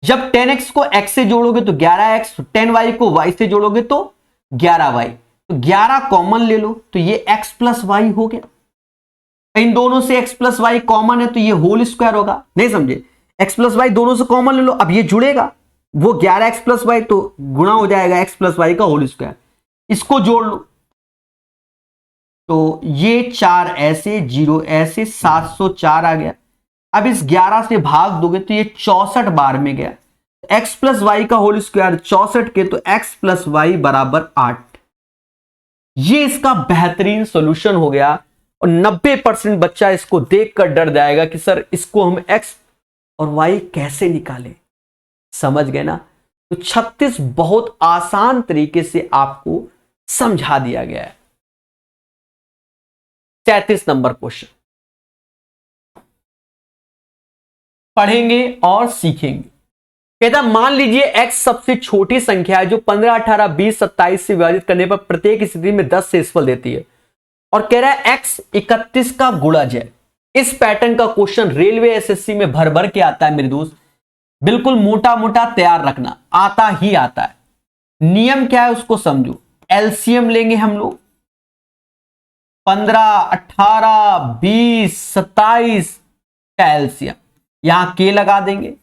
जब 10x को x से जोड़ोगे तो 11x, 10y को y से जोड़ोगे तो 11y, तो 11 कॉमन ले लो तो ये x प्लस वाई हो गया। इन दोनों से x प्लस वाई कॉमन है तो ये होल स्क्वायर होगा। नहीं समझे, x प्लस वाई दोनों से कॉमन ले लो, अब ये जुड़ेगा, वो 11x प्लस वाई तो गुणा हो जाएगा x प्लस वाई का होल स्क्वायर, इसको जोड़ लो तो ये 4 ऐसे 0 ऐसे 704 आ गया। अब इस 11 से भाग दोगे तो ये 64 बार में गया। x प्लस वाई का होल स्क्वायर 64 के, तो x प्लस वाई बराबर 8। ये इसका बेहतरीन सॉल्यूशन हो गया। और 90% बच्चा इसको देखकर डर जाएगा कि सर इसको हम x और y कैसे निकालें। समझ गए ना? तो 36 बहुत आसान तरीके से आपको समझा दिया गया है। 33 नंबर क्वेश्चन पढ़ेंगे और सीखेंगे। कहता मान लीजिए x सबसे छोटी संख्या है जो 15, 18, 20, 27 से विभाजित करने पर प्रत्येक स्थिति में 10 से शेषफल देती है, और कह रहा है x 31 का गुणज है। इस पैटर्न का क्वेश्चन रेलवे एसएससी में भर भर के आता है मेरे दोस्त, बिल्कुल मोटा मोटा तैयार रखना, आता ही आता है। नियम क्या है उसको समझो। एलसीएम लेंगे हम लोग, 15, 18, 20, 27 का एलसीएम, यहां के लगा देंगे,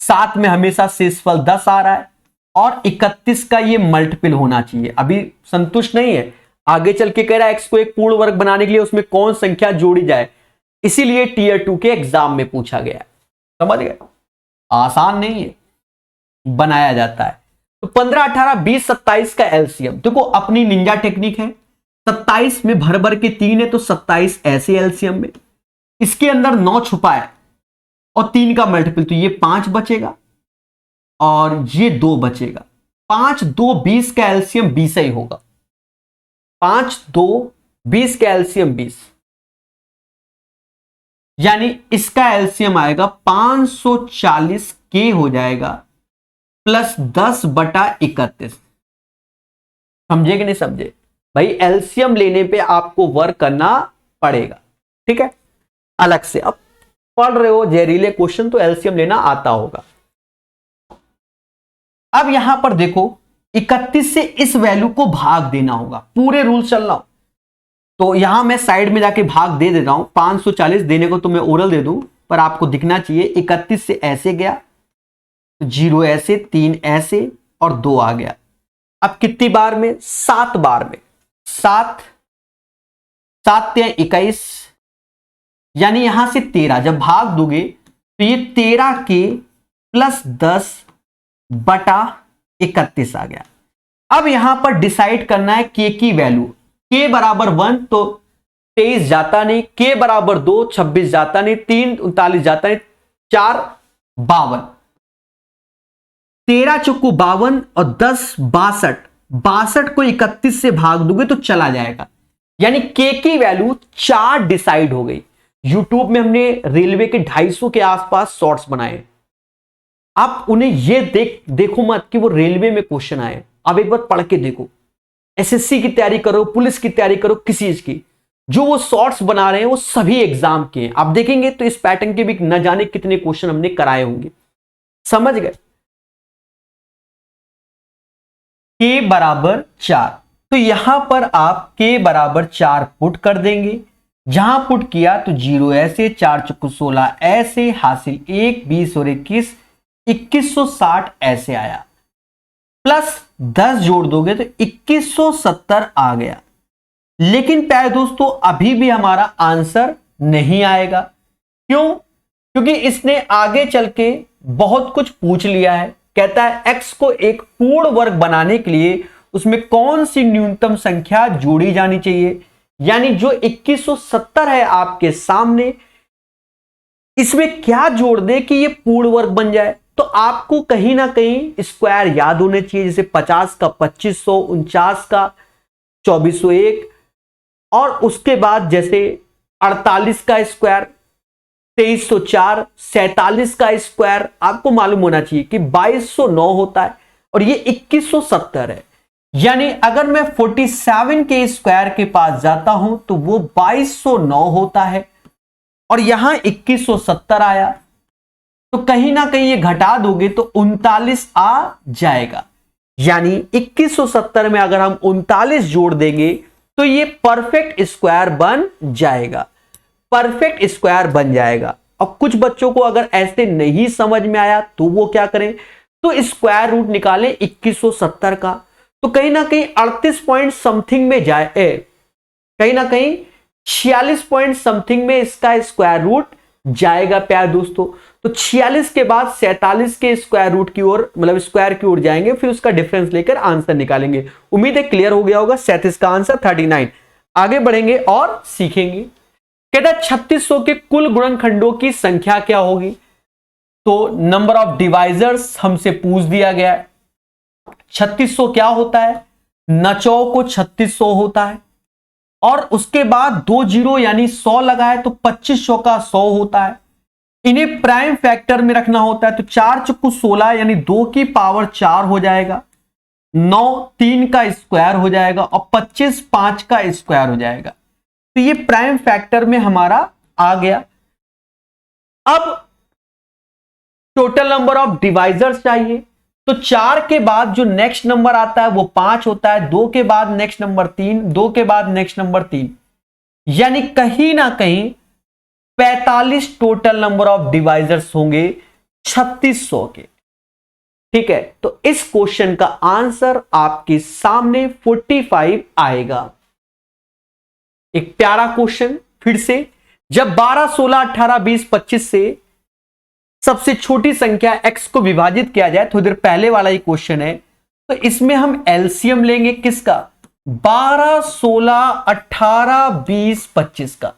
साथ में हमेशा शेषफल 10 आ रहा है, और 31 का ये मल्टीपल होना चाहिए। अभी संतुष्ट नहीं है, आगे चल के कह रहा है x को एक पूर्ण वर्ग बनाने के लिए उसमें कौन संख्या जोड़ी जाए, इसीलिए टीयर 2 के एग्जाम में पूछा गया। समझ गए? आसान नहीं है, बनाया जाता है। तो 15, 18, 20, 27 का एलसीएम देखो, अपनी निंजा टेक्निक है। 27 में भर भर के 3 है तो 27 ऐसे एलसीएम में, इसके अंदर 9 छुपा है और 3 का मल्टीपल, तो ये 5 बचेगा और ये 2 बचेगा। 5, 2, 20 का एलसीएम 20 ही होगा। 5, 2, 20 का एलसीएम 20, यानी इसका एलसीएम आएगा 540 के हो जाएगा प्लस 10/31। समझे कि नहीं समझे भाई? एलसीएम लेने पे आपको वर्क करना पड़ेगा, ठीक है, अलग से। अब पढ़ रहे हो जहरीले क्वेश्चन तो एलसीएम लेना आता होगा। अब यहां पर देखो 31 से इस वैल्यू को भाग देना होगा, पूरे रूल चल रहा हूं तो यहां मैं साइड में जाके भाग दे देता हूं। 540 देने को तो मैं ओरल दे दूं, पर आपको दिखना चाहिए। 31 से ऐसे गया, 0 ऐसे, 3 ऐसे और 2 आ गया। अब कितनी बार में? 7 बार में। 7 7 21, यानी यहां से 13 जब भाग दोगे तो ये 13 के प्लस 10/31 आ गया। अब यहां पर डिसाइड करना है के की वैल्यू। के बराबर 1 तो 23 जाता नहीं, के बराबर 2 26 जाता नहीं, 3 39 जाता नहीं, 4 52, 13 चौको 52 और 10 62। 62 को 31 से भाग दोगे तो चला जाएगा, यानी के की वैल्यू 4 डिसाइड हो गई। यूट्यूब में हमने रेलवे के 250 के आसपास शॉर्ट्स बनाए। आप उन्हें ये देखो मत कि वो रेलवे में क्वेश्चन आए, आप एक बार पढ़ के देखो। एसएससी की तैयारी करो, पुलिस की तैयारी करो, किसी चीज की, जो वो शॉर्ट्स बना रहे हैं वो सभी एग्जाम के हैं। आप देखेंगे तो इस पैटर्न के भी न जाने कितने क्वेश्चन हमने कराए होंगे। समझ गए? के बराबर 4, तो यहां पर आप के बराबर 4 पुट कर देंगे। जहां पुट किया तो 0 ऐसे, 4 चुक्कू 16 ऐसे, हासिल 1, 20 और 21, 2160 ऐसे आया। प्लस 10 जोड़ दोगे तो 2170 आ गया। लेकिन प्यारे दोस्तों अभी भी हमारा आंसर नहीं आएगा। क्यों? क्योंकि इसने आगे चल के बहुत कुछ पूछ लिया है। कहता है x को एक पूर्ण वर्ग बनाने के लिए उसमें कौन सी न्यूनतम संख्या जोड़ी जानी चाहिए। यानी जो 2170 है आपके सामने, इसमें क्या जोड़ दे कि ये पूर्ण वर्ग बन जाए। तो आपको कहीं ना कहीं स्क्वायर याद होने चाहिए, जैसे 50 का 2500, 49 का 2401, और उसके बाद जैसे 48 का स्क्वायर 2304, 47 का स्क्वायर आपको मालूम होना चाहिए कि 2209 होता है, और ये 2170 है। यानी अगर मैं 47 के स्क्वायर के पास जाता हूं तो वो 2209 होता है, और यहां 2170 आया, तो कहीं ना कहीं ये घटा दोगे तो 39 आ जाएगा। यानी 2170 में अगर हम 39 जोड़ देंगे तो ये परफेक्ट स्क्वायर बन जाएगा। परफेक्ट स्क्वायर बन जाएगा। और कुछ बच्चों को अगर ऐसे नहीं समझ में आया तो वो क्या करें, तो स्क्वायर रूट निकालें 2170 का, तो कहीं ना कहीं 38 पॉइंट समथिंग में जाए, कहीं ना कहीं 46 पॉइंट समथिंग में इसका स्क्वायर रूट जाएगा प्यारे दोस्तों। तो 46 के बाद 47 के स्क्वायर रूट की ओर, मतलब स्क्वायर की ओर जाएंगे, फिर उसका डिफरेंस लेकर आंसर निकालेंगे। उम्मीद है क्लियर हो गया होगा। 37 का आंसर 39। आगे बढ़ेंगे और सीखेंगे। कहता है 3600 के कुल गुणनखंडों की संख्या क्या होगी। तो नंबर ऑफ डिवाइजर्स हमसे पूछ दिया गया है। 3600 क्या होता है, नचौ को 3600 होता है, और उसके बाद 2 जीरो यानी 100 लगाए तो 2500 का 100 होता है। इन्हें प्राइम फैक्टर में रखना होता है, तो 4 चुक्कू 16 यानी 2 की पावर 4 हो जाएगा, 9 3 का स्क्वायर हो जाएगा, और 25 5 का स्क्वायर हो जाएगा। तो ये प्राइम फैक्टर में हमारा आ गया। अब टोटल नंबर ऑफ डिवाइजर्स चाहिए, तो 4 के बाद जो नेक्स्ट नंबर आता है वो 5 होता है, 2 के बाद नेक्स्ट नंबर 3, 2 के बाद नेक्स्ट नंबर 3, यानी कहीं ना कहीं 45 टोटल नंबर ऑफ डिवाइजर्स होंगे 3600 के। ठीक है, तो इस क्वेश्चन का आंसर आपके सामने 45 आएगा। एक प्यारा क्वेश्चन फिर से, जब 12 16 18 20 25 से सबसे छोटी संख्या x को विभाजित किया जाए, थोड़ी देर पहले वाला ही क्वेश्चन है, तो इसमें हम एलसीएम लेंगे किसका, 12 16 18 20 25 का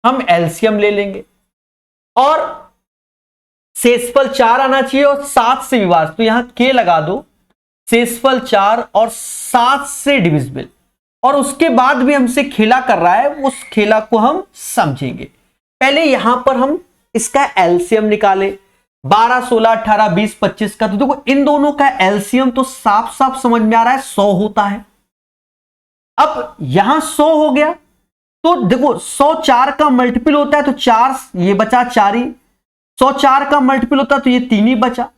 हम एलसीएम ले लेंगे, और शेषफल 4 आना चाहिए और 7 से विभाजित, तो यहां k लगा दो, शेषफल 4 और 7 से डिविजिबल, और उसके बाद भी हमसे खेला कर रहा है, उस खेला को हम समझेंगे। पहले यहां पर हम इसका एलसीएम निकाले, 12 16 18 20 25 का, तो देखो इन दोनों का एलसीएम तो साफ साफ समझ में आ रहा है 100 होता है। अब यहां 100 हो गया, तो देखो 100 4 का मल्टीपल होता है, तो 4 ये बचा 4 ही, 100 4 का मल्टीपल होता है तो ये 3 ही बचा,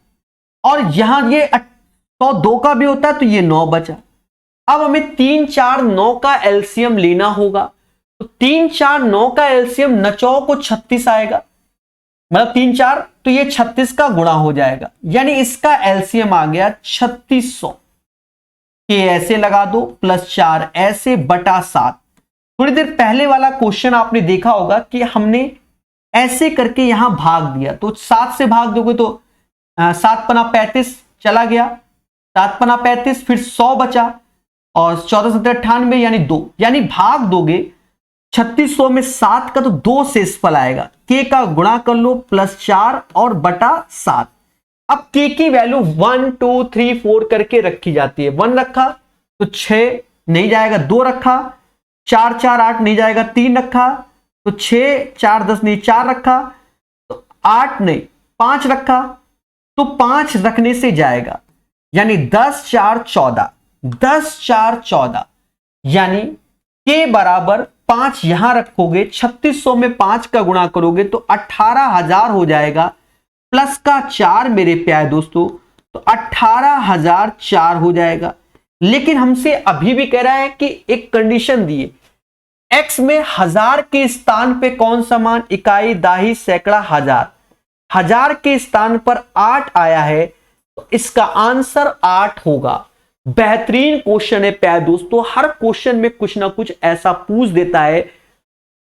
और यहां ये 100 2 का भी होता है तो ये 9 बचा। अब हमें 3 4 9 का एलसीएम लेना होगा, तो 3 4 9 का एलसीएम नचौ को 36 आएगा, मतलब 3 4 तो ये 36 का गुणा हो जाएगा, यानी इसका एलसीएम आ गया 3600 के, ऐसे लगा दो, प्लस 4 ऐसे बटा 7। थोड़ी देर पहले वाला क्वेश्चन आपने देखा होगा कि हमने ऐसे करके यहां भाग दिया, तो 7 से भाग दोगे तो 7 पना 35 चला गया, 7 पना 35, फिर 100 बचा, और 14 17 98 यानी 2, यानी भाग दोगे 3600 में 7 का तो 2 शेषफल आएगा, k का गुणा कर लो, प्लस 4 और बटा 7। अब k की वैल्यू 1 2 3 4 करके रखी जाती है, 1 रखा तो 6 नहीं जाएगा, 2 रखा 4 4 8 नहीं जाएगा, 3 रखा तो 6 4 10 नहीं 4 रखा तो 8 नहीं 5 रखा तो 5 रखने से जाएगा, यानी 10 4 14, 10 4 14 यानी के बराबर 5 यहां रखोगे, 3600 में 5 का गुणा करोगे तो 18,000 हो जाएगा, प्लस का 4 मेरे प्यारे दोस्तों तो 18,004 हो जाएगा। लेकिन हमसे अभी भी कह रहा है कि एक कंडीशन दिए, x में 1000 के स्थान पे कौन सा मान, इकाई दाही सैकड़ा हजार, 1000 के स्थान पर 8 आया है तो इसका आंसर 8 होगा। बेहतरीन क्वेश्चन है प्यारे दोस्तों, हर क्वेश्चन में कुछ ना कुछ ऐसा पूछ देता है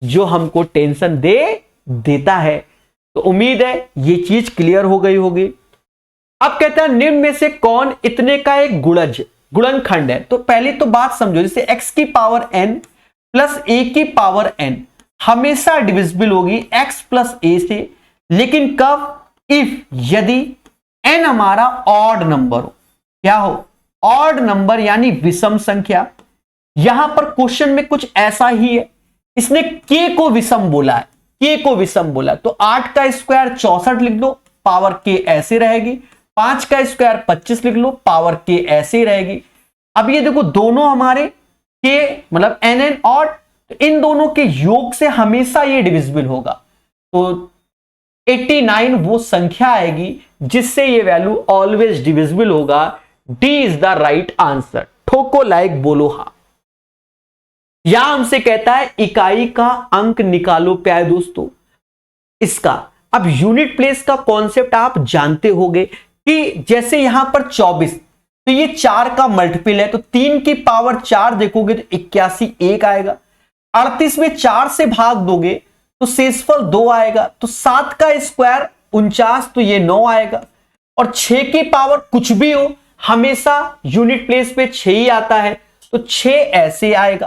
जो हमको टेंशन देता है। तो उम्मीद है ये चीज क्लियर हो गई होगी। अब कहता है निम्न में से कौन इतने का एक गुणनखंड है। तो पहले तो बात समझो, जैसे x की पावर n प्लस a की पावर n हमेशा डिविजिबल होगी x प्लस a से, लेकिन कब, इफ यदि n हमारा ऑड नंबर हो। क्या हो, ऑड नंबर यानी विषम संख्या। यहां पर क्वेश्चन में कुछ ऐसा ही है, इसने k को विषम बोला है, k को विषम बोला तो 8 का स्क्वायर 64 लिख दो, पावर k ऐसे रहेगी, 5 का स्क्वायर 25 लिख लो, पावर k ऐसे ही रहेगी। अब ये देखो दोनों हमारे k मतलब n ऑड, तो इन दोनों के योग से हमेशा ये डिविजिबल होगा, तो 89 वो संख्या आएगी जिससे ये वैल्यू ऑलवेज डिविजिबल होगा। D is the right answer. ठोको लाइक बोलो हां। यहां हमसे कहता है इकाई का अंक निकालो प्यारे दोस्तों इसका। अब यूनिट प्लेस का कॉन्सेप्ट आप जानते होंगे कि जैसे यहां पर 24 तो ये 4 का मल्टीपल है, तो 3 की पावर 4 देखोगे तो 81 1 आएगा। 38 में 4 से भाग दोगे तो शेषफल 2 आएगा, तो 7 का स्क्वायर 49 तो ये 9 आएगा। और 6 की पावर कुछ भी हो हमेशा यूनिट प्लेस पे 6 ही आता है, तो 6 ऐसे आएगा।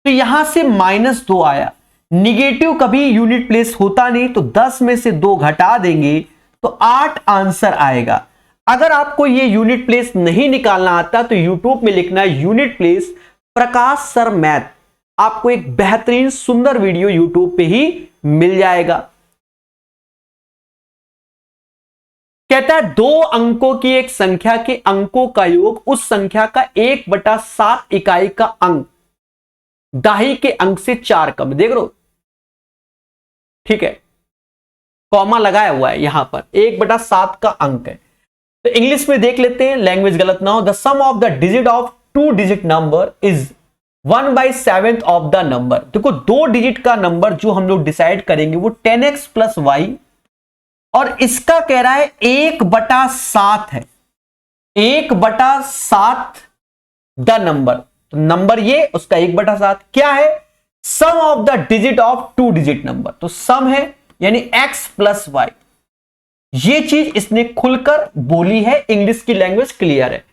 तो यहां से -2 आया, निगेटिव कभी यूनिट प्लेस होता नहीं, तो 10 में से 2 घटा देंगे तो 8 आंसर आएगा। अगर आपको ये यूनिट प्लेस नहीं निकालना आता तो यूट्यूब में लिखना है यूनिट प्लेस प्रकाश सर मैथ, आपको एक बेहतरीन सुंदर वीडियो यूट्यूब पे ही मिल जाएगा। कहता है 2 अंकों की एक संख्या के अंकों का योग उस संख्या का 1/7 इकाई का अंक दाही के अंक से 4 कम। देख लो, ठीक है, कॉमा लगाया हुआ है यहां पर, 1/7 का अंक है। तो इंग्लिश में देख लेते हैं, लैंग्वेज गलत ना हो। The sum of the digit of 2 digit number is 1/7 of the number. देखो 2 डिजिट का नंबर जो हम लोग डिसाइड करेंगे वो 10x प्लस y, और इसका कह रहा है 1/7 है, 1/7 द नंबर, तो नंबर ये उसका 1/7 क्या है, sum of the digit of 2 digit number, तो सम है यानी x प्लस y। ये चीज इसने खुलकर बोली है, इंग्लिश की लैंग्वेज क्लियर है।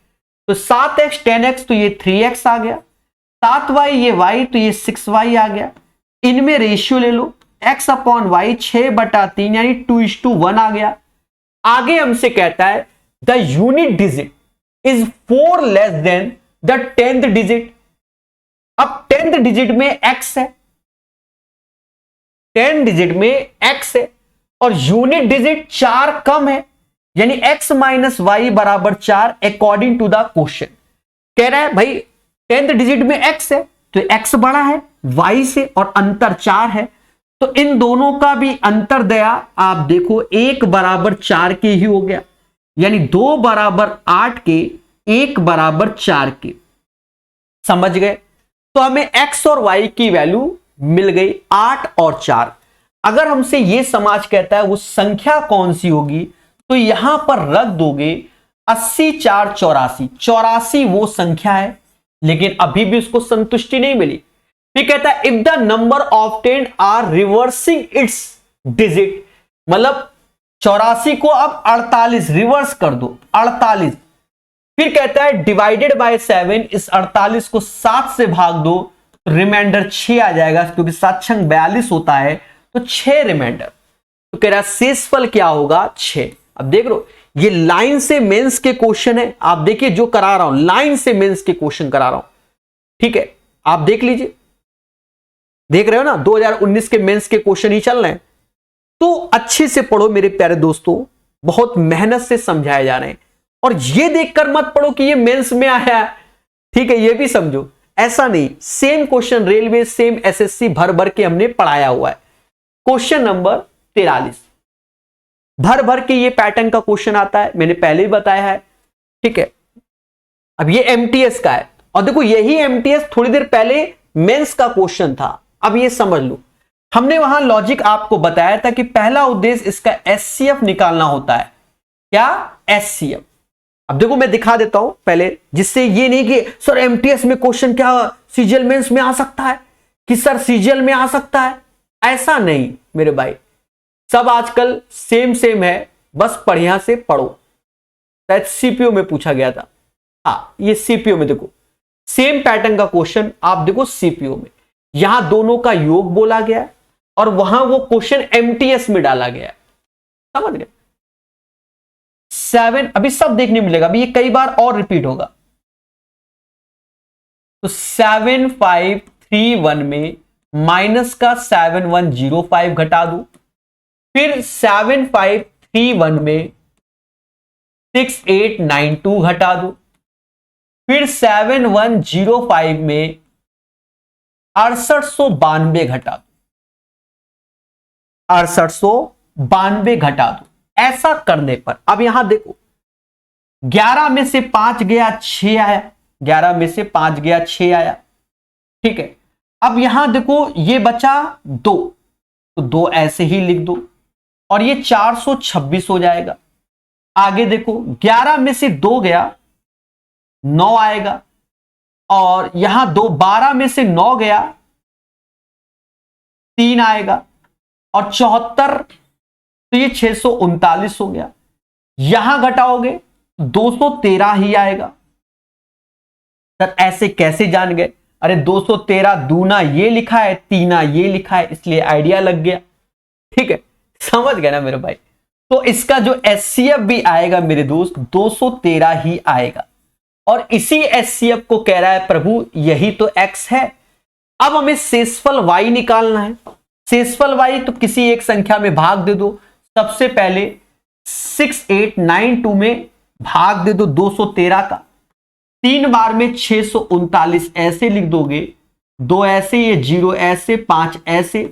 तो 7x 10x तो ये 3x आ गया, 7y ये y तो ये 6y आ गया। इनमें रेशियो ले लो, x अपॉन वाई 6/3 यानी 2:1 आ गया। आगे हमसे कहता है the unit digit is 4 less than the 10th digit. अब 10th डिजिट में x है, 10 डिजिट में x है और यूनिट डिजिट 4 कम है, यानी x माइनस वाई बराबर 4 अकॉर्डिंग टू द क्वेश्चन। कह रहा है भाई 10th डिजिट में x है तो x बड़ा है y से और अंतर 4 है, तो इन दोनों का भी अंतर दया आप देखो 1 बराबर 4 के ही हो गया, यानी 2 बराबर 8 के 1 बराबर 4 के। समझ गए? तो हमें x और y की वैल्यू मिल गई 8 और 4। अगर हमसे ये समाज कहता है वो संख्या कौन सी होगी, तो यहां पर रख दोगे 80 4 84, 84 वो संख्या है, लेकिन अभी भी उसको संतुष्टि नहीं मिली। फिर कहता है if the number of 10 are reversing its digit, मतलब 84 को अब 48 रिवर्स कर दो 48। फिर कहता है डिवाइडेड बाय 7, इस 48 को 7 से भाग दो, रिमाइंडर 6 आ जाएगा, क्योंकि 7 छंग 42 होता है, तो 6 रिमाइंडर। तो कह रहा है शेषफल क्या होगा 6। अब देख लो ये लाइन से मेंस के क्वेश्चन है, आप देखिए जो करा रहा हूं लाइन से मेंस के क्वेश्चन करा रहा हूं, ठीक है, आप देख लीजिए। देख रहे हो ना, 2019 के मेंस के क्वेश्चन ही चल रहे हैं। तो अच्छे से पढ़ो मेरे प्यारे दोस्तों, बहुत मेहनत से समझाए जा रहे हैं। और ये देखकर मत पढ़ो कि ये मेंस में आया है, ठीक है, ये भी समझो, ऐसा नहीं। Same question railway, same SSC भर भर के हमने पढ़ाया हुआ है। क्वेश्चन नंबर 43 भर भर के ये पैटर्न का क्वेश्चन आता है, मैंने पहले ही बताया है, ठीक है। अब ये एमटीएस का है, और देखो यही एमटीएस थोड़ी देर पहले मेंस का क्वेश्चन था। अब ये समझ लो, हमने वहां लॉजिक आपको बताया था कि पहला उद्देश्य इसका एचसीएफ निकालना होता है। क्या? एचसीएफ। अब देखो मैं दिखा देता हूं पहले, जिससे ये नहीं कि सर एमटीएस में क्वेश्चन क्या सीजीएल मेंस में आ सकता है, कि सर सीजीएल में आ सकता है, ऐसा नहीं मेरे भाई। सब आजकल सेम सेम है, बस बढ़िया से पढ़ो। शायद सीपीओ में पूछा गया था, हाँ ये सीपीओ में देखो सेम पैटर्न का क्वेश्चन आप देखो सीपीओ में, यहां दोनों का योग बोला गया है और वहां वो क्वेश्चन एमटीएस में डाला गया है, समझ गए। 7 अभी सब देखने मिलेगा, अभी ये कई बार और रिपीट होगा। तो 7531 में माइनस का 7105 घटा दो, फिर 7531 में 6892 घटा दो, फिर 7105 में 6892 घटा दो, 6892 घटा दो। ऐसा करने पर अब यहां देखो 11 में से 5 गया 6 आया, 11 में से 5 गया 6 आया, ठीक है। अब यहां देखो ये बचा 2, तो 2 ऐसे ही लिख दो और ये 426 हो जाएगा। आगे देखो 11 में से 2 गया 9 आएगा, और यहां 12 में से 9 गया 3 आएगा, और 74, तो ये 639 हो गया। यहां घटाओगे 213 ही आएगा। सर ऐसे कैसे जान गए? अरे 213 दूना ये लिखा है, तीना ये लिखा है, इसलिए आइडिया लग गया, ठीक है, समझ गए ना मेरे भाई। तो इसका जो एचसीएफ भी आएगा मेरे दोस्त 213 ही आएगा, और इसी एचसीएफ को कह रहा है प्रभु यही तो एक्स है। अब हमें शेषफल वाई निकालना है। शेषफल वाई तो किसी एक संख्या में भाग दे दो। सबसे पहले 6892 में भाग दे दो 213 का, 3 बार में 639 ऐसे लिख दोगे, 2 ऐसे, ये 0 ऐसे, 5 ऐसे,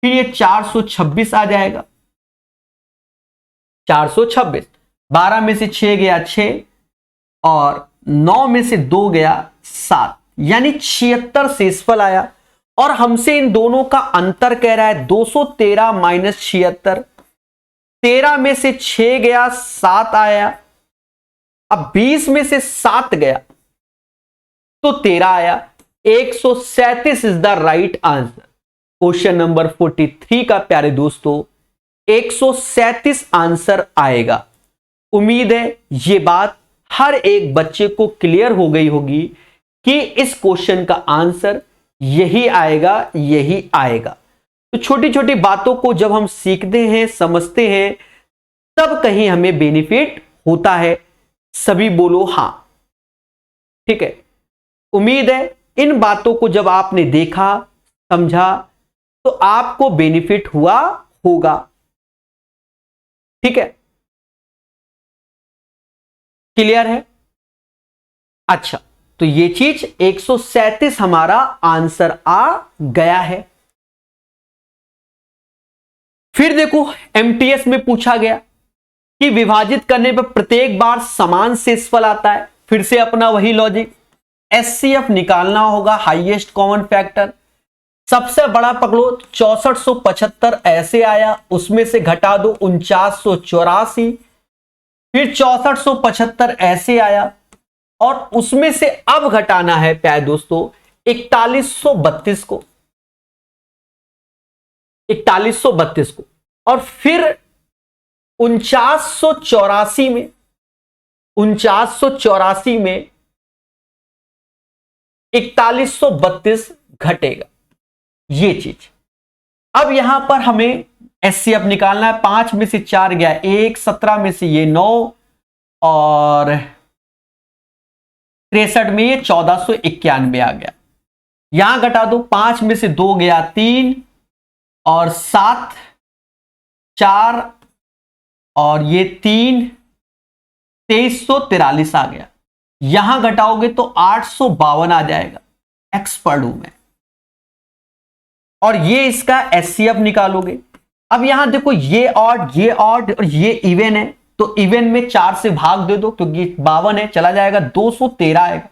फिर ये 426 आ जाएगा। 426, 12 में से 6 गया 6, और 9 में से 2 गया 7, यानी 76 शेषफल आया। और हमसे इन दोनों का अंतर कह रहा है 213 माइनस 76, 13 में से 6 गया 7 आया, अब 20 में से 7 गया तो 13 आया। 137 is the right answer. Question number 43 का प्यारे दोस्तों 137 आंसर आएगा। उम्मीद है ये बात हर एक बच्चे को क्लियर हो गई होगी कि इस क्वेश्चन का आंसर यही आएगा, यही आएगा। तो छोटी छोटी बातों को जब हम सीखते हैं, समझते हैं, तब कहीं हमें बेनिफिट होता है। सभी बोलो हां, ठीक है। उम्मीद है इन बातों को जब आपने देखा, समझा, तो आपको बेनिफिट हुआ होगा, ठीक है। क्लियर है? अच्छा, तो ये चीज 137 हमारा आंसर आ गया है। फिर देखो एमटीएस में पूछा गया कि विभाजित करने पर प्रत्येक बार समान शेषफल आता है। फिर से अपना वही लॉजिक, एचसीएफ निकालना होगा, हाईएस्ट कॉमन फैक्टर। सबसे बड़ा पकड़ो 6475 ऐसे आया, उसमें से घटा दो 4984, फिर 6475 ऐसे आया, और उसमें से अब घटाना है प्यारे दोस्तों 4132 को, 4132 को, और फिर 4984 में 4132 घटेगा, ये चीज। अब यहां पर हमें एचसीएफ निकालना है। 5 में से 4 गया 1, 17 में से ये 9, और 63 में ये 1491 आ गया। यहां घटा दो, 5 में से 2 गया 3 और 7 4 और ये 3, 2343 आ गया। यहां घटाओगे तो 852 आ जाएगा, एक्स पढ़ हूं मैं। और ये इसका एचसीएफ निकालोगे। अब यहां देखो ये ऑड और ये इवन है, तो इवन में 4 से भाग दे दो क्योंकि 52 है, चला जाएगा 213 आएगा,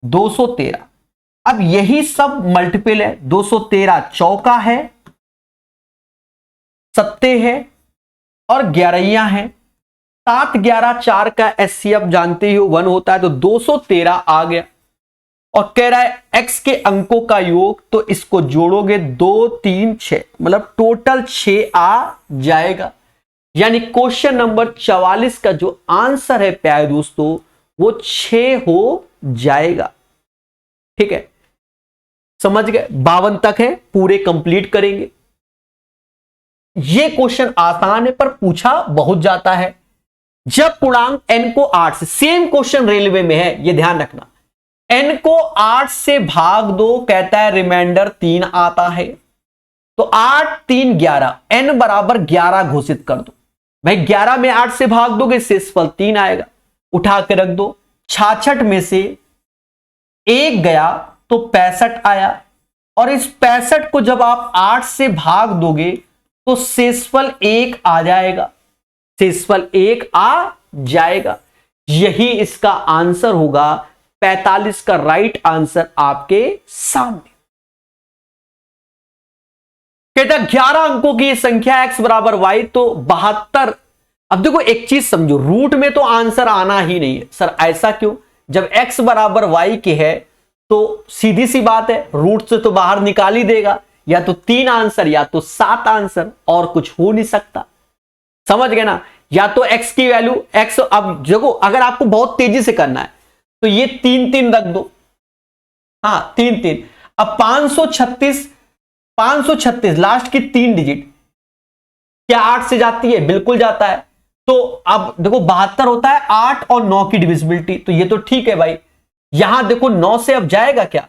213। अब यही सब मल्टीपल है, 213 चौका है, सत्ते है और 11 है। 7 11 4 का एचसीएफ जानते ही हो 1 होता है, तो 213 आ गया। और कह रहा है एक्स के अंकों का योग, तो इसको जोड़ोगे 2 3 6, मतलब टोटल 6 आ जाएगा। यानी क्वेश्चन नंबर 44 का जो आंसर है प्यारे दोस्तों वो 6 हो जाएगा। ठीक है, समझ गए? 52 तक है, पूरे कंप्लीट करेंगे। ये क्वेश्चन आसान है पर पूछा बहुत जाता है। जब पूर्णांक n को 8 से, सेम क्वेश्चन रेलवे में है, ये ध्यान रखना, n को 8 से भाग दो, कहता है रिमाइंडर 3 आता है, तो 8 3 11, n बराबर 11 घोषित कर दो। भाई 11 में 8 से भाग दोगे शेषफल 3 आएगा, उठा के रख दो। 66 में से 1 गया तो 65 आया, और इस 65 को जब आप 8 से भाग दोगे तो शेषफल 1 आ जाएगा, शेषफल 1 आ जाएगा। यही इसका आंसर होगा। 45 का राइट आंसर आपके सामने। कहता 11 अंकों की संख्या x बराबर y, तो 72। अब देखो एक चीज समझो, रूट में तो आंसर आना ही नहीं है। सर ऐसा क्यों? जब x बराबर y के है तो सीधी सी बात है, रूट से तो बाहर निकाल ही देगा, या तो 3 आंसर या तो 7 आंसर, और कुछ हो नहीं सकता। समझ गए ना? या तो x की वैल्यू x, अब देखो अगर आपको बहुत तेजी से करना है तो ये 3 3 रख दो, हाँ 3 3। अब 536 लास्ट की 3 डिजिट क्या 8 से जाती है? बिल्कुल जाता है। तो अब देखो 72 होता है 8 और 9 की डिविजिबिलिटी, तो ये तो ठीक है भाई। यहां देखो 9 से अब जाएगा क्या?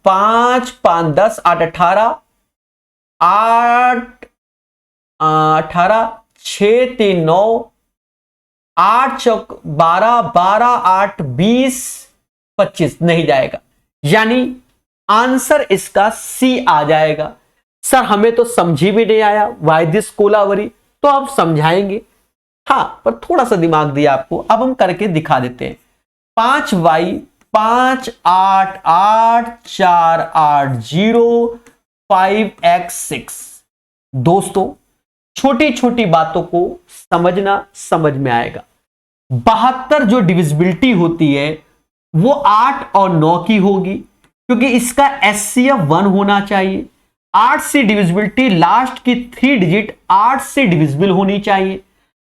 5 5 10 8 18 8 18 6 3 9 8 चौक 12 12 8 20 25 नहीं जाएगा, यानी आंसर इसका सी आ जाएगा। सर हमें तो समझी भी नहीं आया वाई दिस कोलावरी, तो अब समझाएंगे, हाँ पर थोड़ा सा दिमाग दिया आपको, अब हम करके दिखा देते हैं। 5y 5 8 8 4 8 0 5x 6। दोस्तों छोटी छोटी बातों को समझना समझ में आएगा। 72 जो डिविजिबिलिटी होती है वो 8 और 9 की होगी, क्योंकि इसका एचसीएफ 1 होना चाहिए। 8 से डिविजिबिलिटी लास्ट की 3 डिजिट 8 से डिविजिबल होनी चाहिए,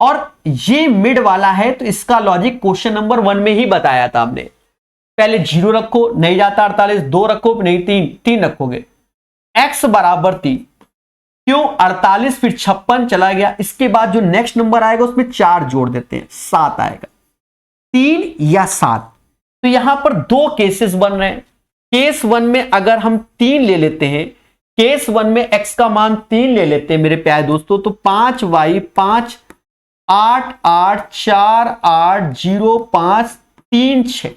और ये मिड वाला है, तो इसका लॉजिक क्वेश्चन नंबर 1 में ही बताया था हमने। पहले 0 रखो, नहीं जाता 48, 2 रखो, नहीं 3 रखोगे, x बराबर 3। क्यों? 48 फिर 56 चला गया, इसके बाद जो नेक्स्ट नंबर आएगा उसमें 4 जोड़ देते हैं, 7 आएगा, 3 या 7। तो यहां पर 2 केसेस बन रहे हैं। केस 1 में अगर हम 3 ले लेते हैं, केस 1 में x का मान 3 ले लेते हैं मेरे प्यारे दोस्तों, तो 5y 5 8 8 4 8 0 5 3 6।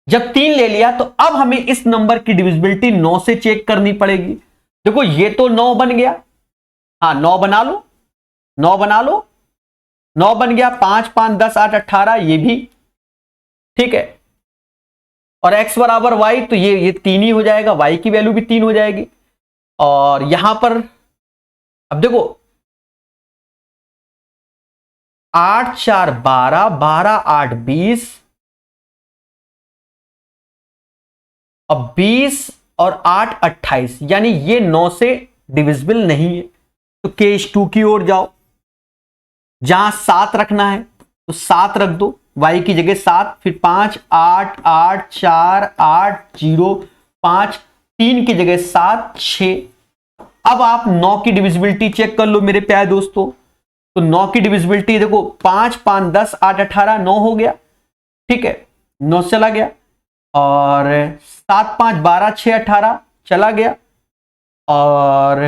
जब 3 ले लिया तो अब हमें इस नंबर की डिविजिबिलिटी 9 से चेक करनी पड़ेगी। देखो ये तो 9 बन गया, हाँ 9 बना लो, 9 बना लो, 9 बन गया। 5 5 10 8 18 ये भी ठीक है, और x बराबर y, तो ये 3 ही हो जाएगा, y की वैल्यू भी 3 हो जाएगी। और यहां पर अब देखो 8 4 12 12 8 20, अब 20 और 8 28, यानी ये 9 से डिविजिबल नहीं है। तो केस 2 की ओर जाओ, जहां 7 रखना है तो 7 रख दो, y की जगह 7, फिर 5 8 8 4 8 0 5, 3 की जगह 7 6। अब आप 9 की डिविजिबिलिटी चेक कर लो मेरे प्यारे दोस्तों। तो 9 की डिविजिबिलिटी देखो, 5 5 10 8 18 9 हो गया, ठीक है, 9 चला गया, और 7 5 12 6 18 चला गया, और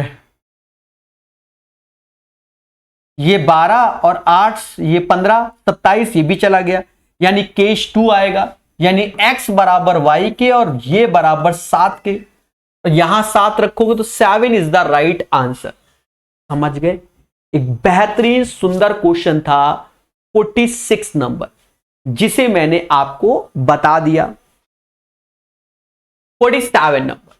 ये 12 और 8 ये 15 27 ये भी चला गया, यानी केस 2 आएगा, यानी x बराबर y के और ये बराबर 7 के, तो यहां 7 रखोगे तो 7 इज द राइट आंसर। समझ गए? एक बेहतरीन सुंदर क्वेश्चन था 46 नंबर, जिसे मैंने आपको बता दिया। 47 नंबर,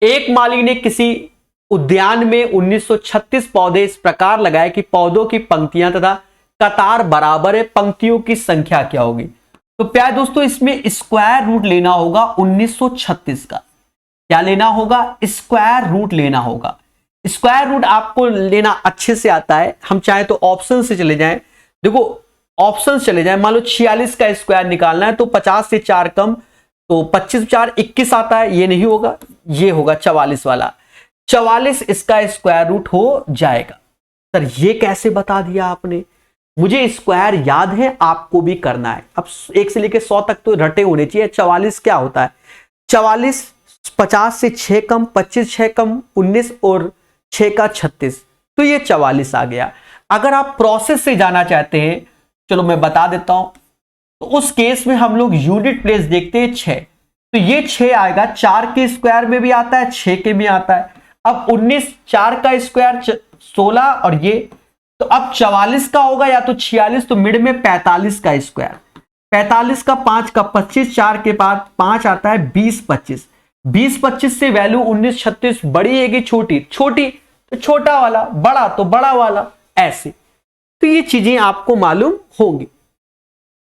एक माली ने किसी उद्यान में 1936 पौधे इस प्रकार लगाए कि पौधों की पंक्तियां तथा कतार बराबर है, पंक्तियों की संख्या क्या होगी? तो प्यारे दोस्तों, इसमें स्क्वायर रूट लेना होगा 1936 का। क्या लेना होगा? स्क्वायर रूट लेना होगा। स्क्वायर रूट आपको लेना अच्छे से आता है, हम चाहे तो ऑप्शन से चले जाएं। देखो ऑप्शन चले जाएं, मान लो 46 का स्क्वायर निकालना है तो 50 से 4 कम, तो 25 4 21 आता है, ये नहीं होगा, ये होगा 44 वाला। 44 इसका स्क्वायर रूट हो जाएगा। सर ये कैसे बता दिया आपने? मुझे स्क्वायर याद है, आपको भी करना है। अब 1 से लेकर 100 तक तो रटे होने चाहिए। 44 क्या होता है? 44 50 से 6 कम, 25 6 कम 19 और 6 का 36, तो ये 44 आ गया। अगर आप प्रोसेस से जाना चाहते हैं, चलो मैं बता देता हूं, तो उस केस में हम लोग यूनिट प्लेस देखते हैं 6, तो ये 6 आएगा। 4 के स्क्वायर में भी आता है, 6 के भी आता है। अब 19 4 का स्क्वायर 16 और ये, तो अब 44 का होगा या तो 46, तो मिड में 45 का स्क्वायर, 45 का 5 का 25, 4 के बाद 5 आता है 20 25, 20 25 से वैल्यू 19 36 बड़ी है कि छोटी? छोटी, तो छोटा वाला, बड़ा तो बड़ा वाला, ऐसे। तो ये चीजें आपको मालूम होंगी।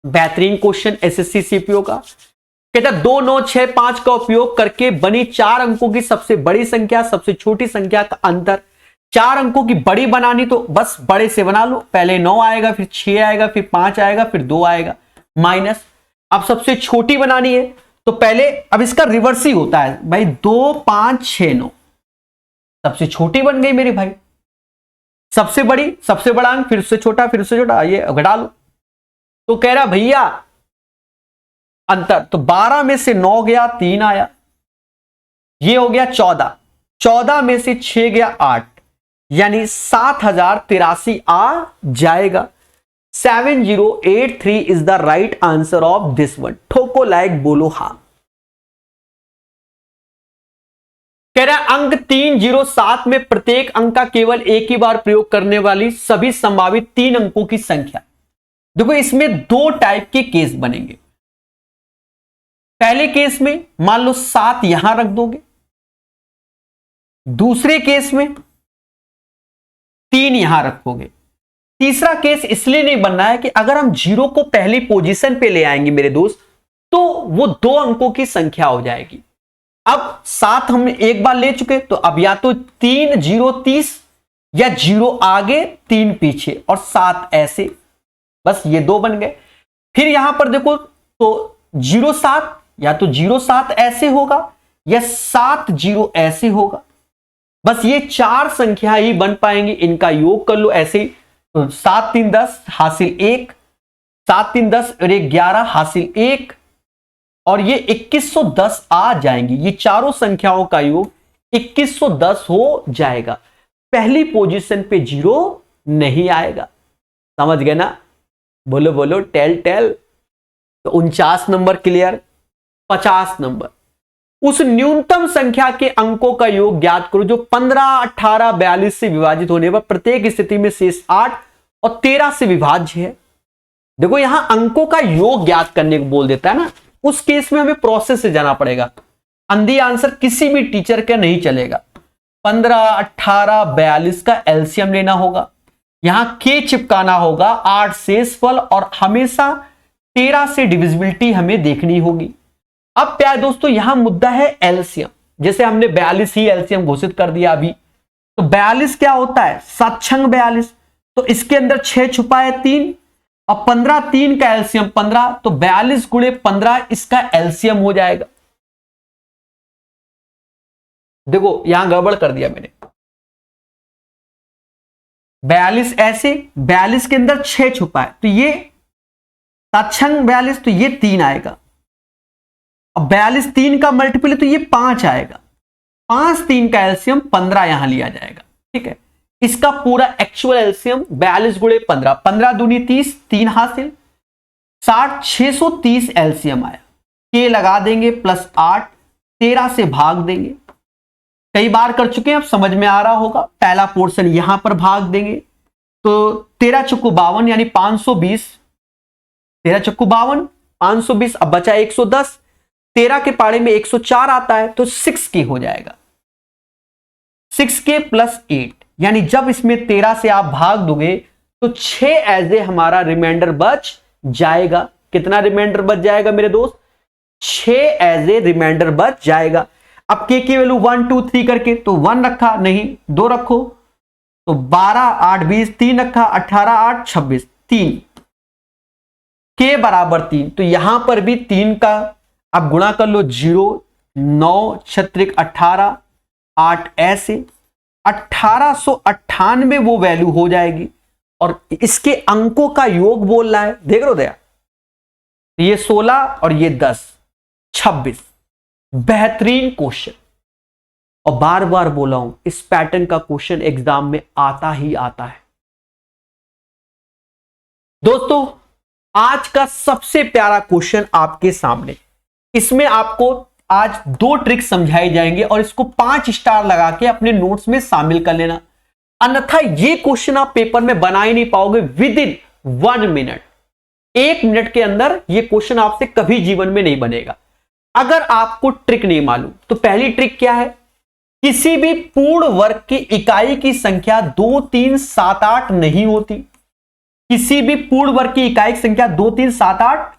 बेहतरीन क्वेश्चन एसएससी सीपीओ का। कहता 2 9 6 5 का उपयोग करके बनी 4 अंकों की सबसे बड़ी संख्या सबसे छोटी संख्या का अंतर। 4 अंकों की बड़ी बनानी तो बस बड़े से बना लो, पहले 9 आएगा, फिर 6 आएगा, फिर 5 आएगा, फिर 2 आएगा, माइनस। अब सबसे छोटी बनानी है तो पहले, अब इसका रिवर्स ही होता है भाई, 2 5 6 9, सबसे छोटी बन गई मेरे भाई, सबसे बड़ी, सबसे बड़ा अंक, फिर उससे छोटा, फिर उससे छोटा, ये घटा लो। तो कह रहा भैया अंतर, तो 12 में से 9 गया, 3 आया, ये हो गया 14, 14 में से 6 गया 8, यानी 7083 आ जाएगा। 7083 is the right answer of this one. ठोको लाइक, बोलो हां। कह रहा है अंक 307 में प्रत्येक अंक का केवल एक ही बार प्रयोग करने वाली सभी संभावित 3 अंकों की संख्या। देखो इसमें 2 टाइप के केस बनेंगे। पहले केस में मान लो 7 यहां रख दोगे, दूसरे केस में 3 यहां रखोगे। तीसरा केस इसलिए नहीं बनना है कि अगर हम 0 को पहली पोजीशन पे ले आएंगे मेरे दोस्त, तो वो 2 अंकों की संख्या हो जाएगी। अब 7 हम एक बार ले चुके, तो अब या तो 3 0 30 या 0 आगे 3 पीछे और 7 ऐसे, बस ये 2 बन गए। फिर यहां पर देखो तो 0 7, या तो 0 7 ऐसे होगा या 7 0 ऐसे होगा, बस ये 4 संख्या ही बन पाएंगी। इनका योग कर लो ऐसे ही, तो 7 3 10 हासिल 1, 7 3 10 और 1 11 हासिल 1, और ये 2110 आ जाएंगी। ये चारों संख्याओं का योग 2110 हो जाएगा। पहली पोजीशन पे 0 नहीं आएगा। समझ गए ना? बोलो बोलो, टेल टेल। तो 49 नंबर क्लियर। 50 नंबर, उस न्यूनतम संख्या के अंकों का योग ज्ञात करो जो 15 18 42 से विभाजित होने पर प्रत्येक स्थिति में शेष 8 और 13 से विभाज्य है। देखो यहां अंकों का योग ज्ञात करने को बोल देता है ना, उस केस में हमें प्रोसेस से जाना पड़ेगा। अंधी आंसर किसी भी टीचर का नहीं चलेगा। 15 18 42 का एलसीएम लेना होगा, यहां के चिपकाना होगा, 8 शेषफल, और हमेशा 13 से डिविजिबिलिटी हमें देखनी होगी। अब प्यारे दोस्तों यहां मुद्दा है एलसीएम। जैसे हमने 42 ही एलसीएम घोषित कर दिया अभी, तो 42 क्या होता है? 7 छंग 42, तो इसके अंदर 6 छुपा है 3, और 15 3 का एलसीएम 15, तो 42 गुणे 15 इसका एलसीएम हो जाएगा। देखो यहां गड़बड़ कर दिया मैंने, 42 ऐसे, 42 के अंदर 6 छुपा है, तो ये 7 छंग 42, तो ये 3 आएगा। अब 42 3 का मल्टीपल है तो ये 5 आएगा, 5 3 का एलसीएम 15 यहां लिया जाएगा। ठीक है, इसका पूरा एक्चुअल एलसीएम 42 गुणे 15, 15 दूनी 30, 3 हासिल 60, 630 एलसीएम आया। के लगा देंगे प्लस 8, 13 से भाग देंगे, कई बार कर चुके हैं, अब समझ में आ रहा होगा। पहला पोर्शन यहां पर भाग देंगे तो 13 चुक्कू 52 यानी 520, 13 चुक्कू 52, 520, अब बचा 110, 13 के पाड़े में 104 आता है तो 6k हो जाएगा, 6k प्लस 8, यानी जब इसमें 13 से आप भाग दोगे तो 6 एज ए हमारा रिमाइंडर बच जाएगा। कितना रिमाइंडर बच जाएगा मेरे दोस्त? 6 एज ए रिमाइंडर बच जाएगा। अब के की वैल्यू 1 2 3 करके तो 1 रखा, नहीं 2 रखो तो 12 8 20, 3 रखा 18 8 26, 3 के बराबर 3, तो यहां पर भी 3 का अब गुणा कर लो, 0 9 छत्रिक 18 8 ऐसे 1898 वो वैल्यू हो जाएगी। और इसके अंकों का योग बोल रहा है, देख लो दया, ये 16 और ये 10 26। बेहतरीन क्वेश्चन, और बार बार बोला हूं इस पैटर्न का क्वेश्चन एग्जाम में आता ही आता है। दोस्तों आज का सबसे प्यारा क्वेश्चन आपके सामने, इसमें आपको आज 2 ट्रिक समझाई जाएंगे और इसको 5 स्टार लगा के अपने नोट्स में शामिल कर लेना, अन्यथा ये क्वेश्चन आप पेपर में बना ही नहीं पाओगे विद इन 1 मिनट। 1 मिनट के अंदर ये क्वेश्चन आपसे कभी जीवन में नहीं बनेगा। अगर आपको ट्रिक नहीं मालूम तो पहली ट्रिक क्या है, किसी भी पूर्ण वर्ग की इकाई की संख्या 2 3 7 8 नहीं होती। किसी भी पूर्ण वर्ग की इकाई की संख्या 2 3 7 8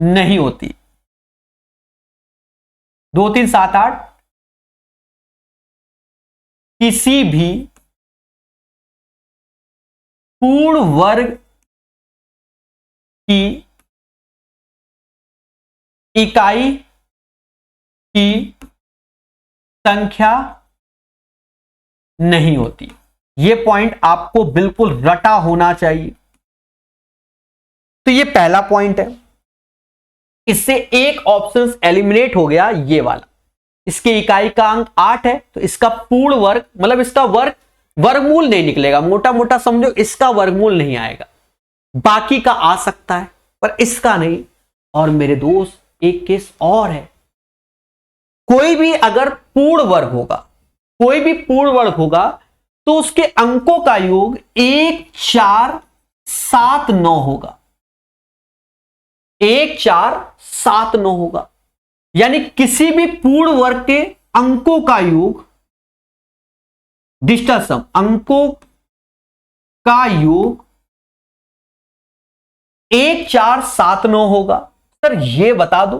नहीं होती। 2 3 7 8 किसी भी पूर्ण वर्ग की इकाई की संख्या नहीं होती। यह पॉइंट आपको बिल्कुल रटा होना चाहिए। तो यह पहला पॉइंट है, इससे एक ऑप्शन एलिमिनेट हो गया, ये वाला। इसकी इकाई का अंक 8 है तो इसका पूर्ण वर्ग मतलब इसका वर्गमूल नहीं निकलेगा, मोटा मोटा समझो इसका वर्गमूल नहीं आएगा। बाकी का आ सकता है पर इसका नहीं। और मेरे दोस्त एक केस और है, कोई भी अगर पूर्ण वर्ग होगा, कोई भी पूर्ण वर्ग होगा तो उसके अंकों का योग 1 4 7 9 होगा। 1 4 7 9 होगा, यानी किसी भी पूर्ण वर्ग के अंकों का योग, डिजिटल सम, अंकों का योग 1 4 7 9 होगा। सर ये बता दो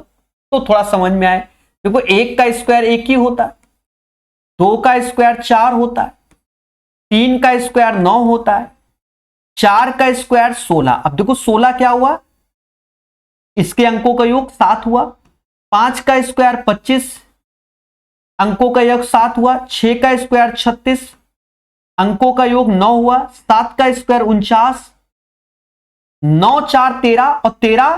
तो थोड़ा समझ में आए। देखो 1 का स्क्वायर 1 ही होता है, 2 का स्क्वायर 4 होता है, 3 का स्क्वायर 9 होता है, 4 का स्क्वायर 16। अब देखो 16 क्या हुआ, इसके अंकों का योग 7 हुआ। 5 का स्क्वायर 25, अंकों का योग 7 हुआ। 6 का स्क्वायर 36, अंकों का योग 9 हुआ। 7 का स्क्वायर 49, 9 4 13 और 13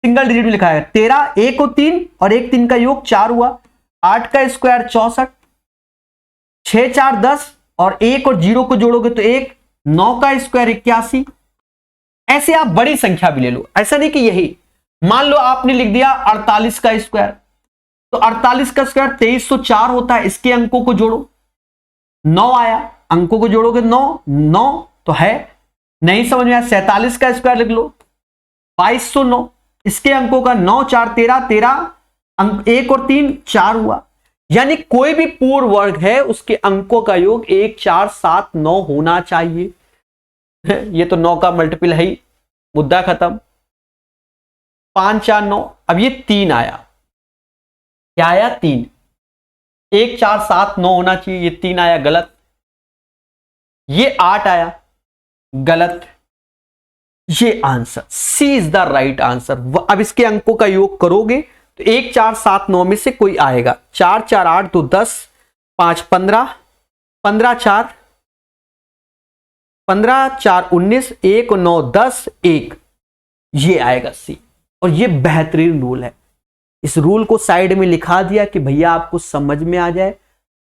सिंगल डिजिट में लिखा है। 13 1 और 3 और 1 3 का योग 4 हुआ। 8 का स्क्वायर 64, 6 4 10 और 1 और 0 को जोड़ोगे तो 1। 9 का स्क्वायर 81। ऐसे आप बड़ी संख्या भी ले लो, ऐसा नहीं कि यही। मान लो आपने लिख दिया 48 का स्क्वायर, तो 48 का स्क्वायर 2304 होता है। इसके अंकों को जोड़ो, 9 आया, अंकों को जोड़ोगे 9 9 तो है। नहीं समझ में आया 47 का स्क्वायर लिख लो, 2209। इसके अंकों का 9 4 13 13, अंक 1 और 3 4 हुआ। यानी कोई भी पूर्ण वर्ग है उसके अंकों का योग 1 4 7 9 होना चाहिए। ये तो 9 का मल्टीपल है ही, मुद्दा खत्म। 5 4 9। अब ये 3 आया, क्या आया 3। 1 4 7 9 होना चाहिए, ये 3 आया, गलत। ये 8 आया, गलत। ये answer C is the right answer. अब इसके अंकों का योग करोगे तो 1 4 7 9 में से कोई आएगा। 4 4 8 2 10, 5 15, 15 4 15 4 19, 1 9 10 1, ये आएगा सी। और ये बेहतरीन रूल है, इस रूल को साइड में लिखा दिया कि भैया आपको समझ में आ जाए,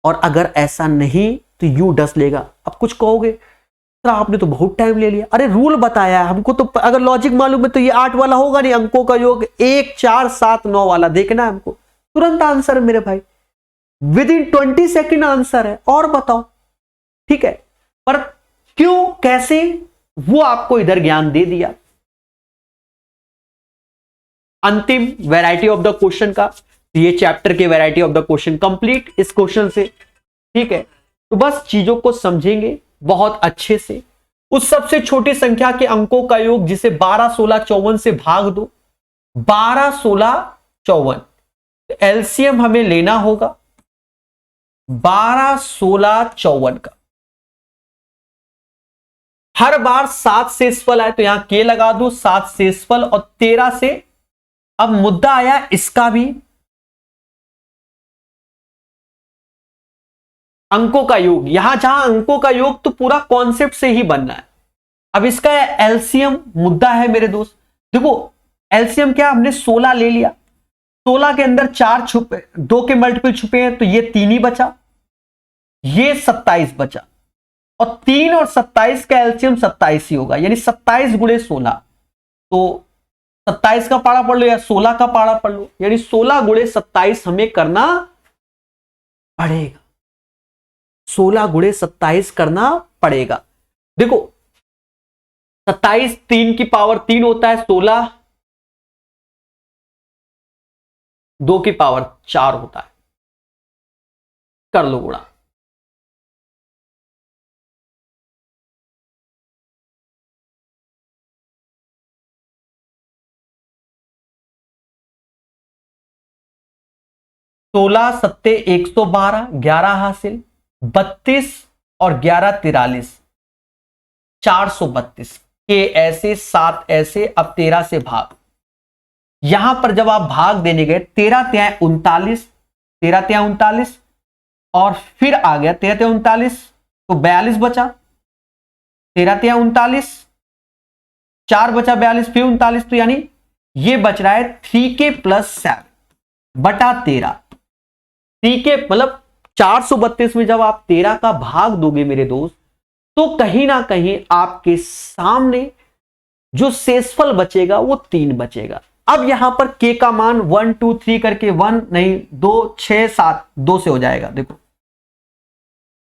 और अगर ऐसा नहीं तो यू डस लेगा। अब कुछ कहोगे सर आपने तो बहुत टाइम ले लिया, अरे रूल बताया है हमको, तो अगर लॉजिक मालूम है तो ये 8 वाला होगा नहीं, अंकों का योग 1 4 7 9 वाला देखना है हमको। तुरंत आंसर है मेरे भाई, विद इन 20 सेकेंड आंसर है। और बताओ, ठीक है, पर क्यों कैसे वो आपको इधर ज्ञान दे दिया। अंतिम वैरायटी ऑफ द क्वेश्चन का, ये चैप्टर के variety of the question complete इस क्वेश्चन से, ठीक है। तो बस चीजों को समझेंगे बहुत अच्छे से। उस सबसे छोटी संख्या के अंकों का योग जिसे 12 16 54 से भाग दो, 12 16 54, एलसीएम हमें लेना होगा 12 16 54 का। हर बार 7 शेषफल आए तो यहां के लगा दो, 7 शेषफल, और 13 से अब मुद्दा आया इसका भी अंकों का योग। यहां जहां अंकों का योग तो पूरा कॉन्सेप्ट से ही बनना है। अब इसका एलसीएम मुद्दा है मेरे दोस्त। देखो एलसीएम क्या, हमने 16 ले लिया, 16 के अंदर 4 छुपे, 2 के मल्टीपल छुपे हैं तो ये 3 ही बचा, ये 27 बचा, और 3 और 27 का एलसीएम 27 ही होगा, यानी 27 गुणे 16। तो 27 का पारा पढ़ लो या 16 का पारा पढ़ लो, यानी 16 गुणे 27 हमें करना पड़ेगा, 16 गुणे 27 करना पड़ेगा। देखो 27 3 की पावर 3 होता है, 16 2 की पावर 4 होता है, कर लो गुणा। सोलह सत्ते 112, 11 हासिल, 32 और 11 43, 432 के ऐसे 7 ऐसे। अब 13 से भाग, यहां पर जब आप भाग देने गए 13 तिहाई 39, 13 तिहाई 39, और फिर आ गया 13 तिहाई 39 तो 42 बचा, 13 तिहाई 39, 4 बचा 42, फिर 39, तो यानी ये बच रहा है 3k + 7 बटा 13। 3k मतलब 432 में जब आप 13 का भाग दोगे मेरे दोस्त, तो कहीं ना कहीं आपके सामने जो शेषफल बचेगा वो 3 बचेगा। अब यहां पर k का मान 1 2 3 करके 1 नहीं 2 6 7 2 से हो जाएगा। देखो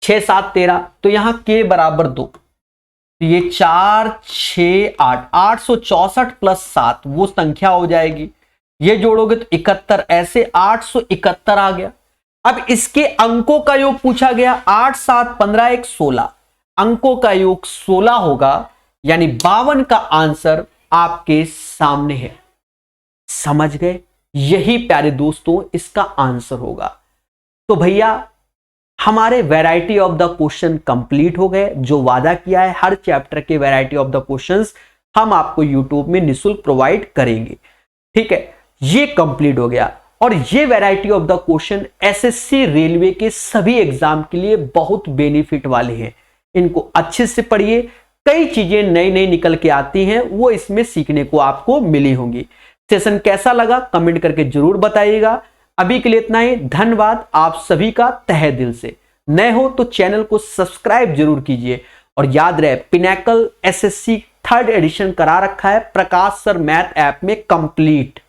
6 7 13, तो यहां k बराबर 2, तो ये 4 6 8 864 + 7 वो संख्या हो जाएगी। ये जोड़ोगे तो 71, ऐसे 871 आ गया। अब इसके अंकों का योग पूछा गया, 8 7 15 1 16, अंकों का योग 16 होगा, यानी 52 का आंसर आपके सामने है। समझ गए? यही प्यारे दोस्तों इसका आंसर होगा। तो भैया हमारे variety of the question complete हो गए। जो वादा किया है हर चैप्टर के वैरायटी ऑफ द क्वेश्चंस हम आपको यूट्यूब में निःशुल्क प्रोवाइड करेंगे, ठीक है। ये कंप्लीट हो गया, और ये variety of the question SSC railway के सभी एग्जाम के लिए बहुत बेनिफिट वाले हैं। इनको अच्छे से पढ़िए, कई चीजें नई नई निकल के आती हैं, वो इसमें सीखने को आपको मिली होंगी। सेशन कैसा लगा कमेंट करके जरूर बताइएगा। अभी के लिए इतना ही, धन्यवाद आप सभी का तहे दिल से। नए हो तो चैनल को सब्सक्राइब जरूर कीजिए, और याद रहे पिनैकल एसएससी 3rd एडिशन करा रखा है प्रकाश सर मैथ ऐप में कंप्लीट।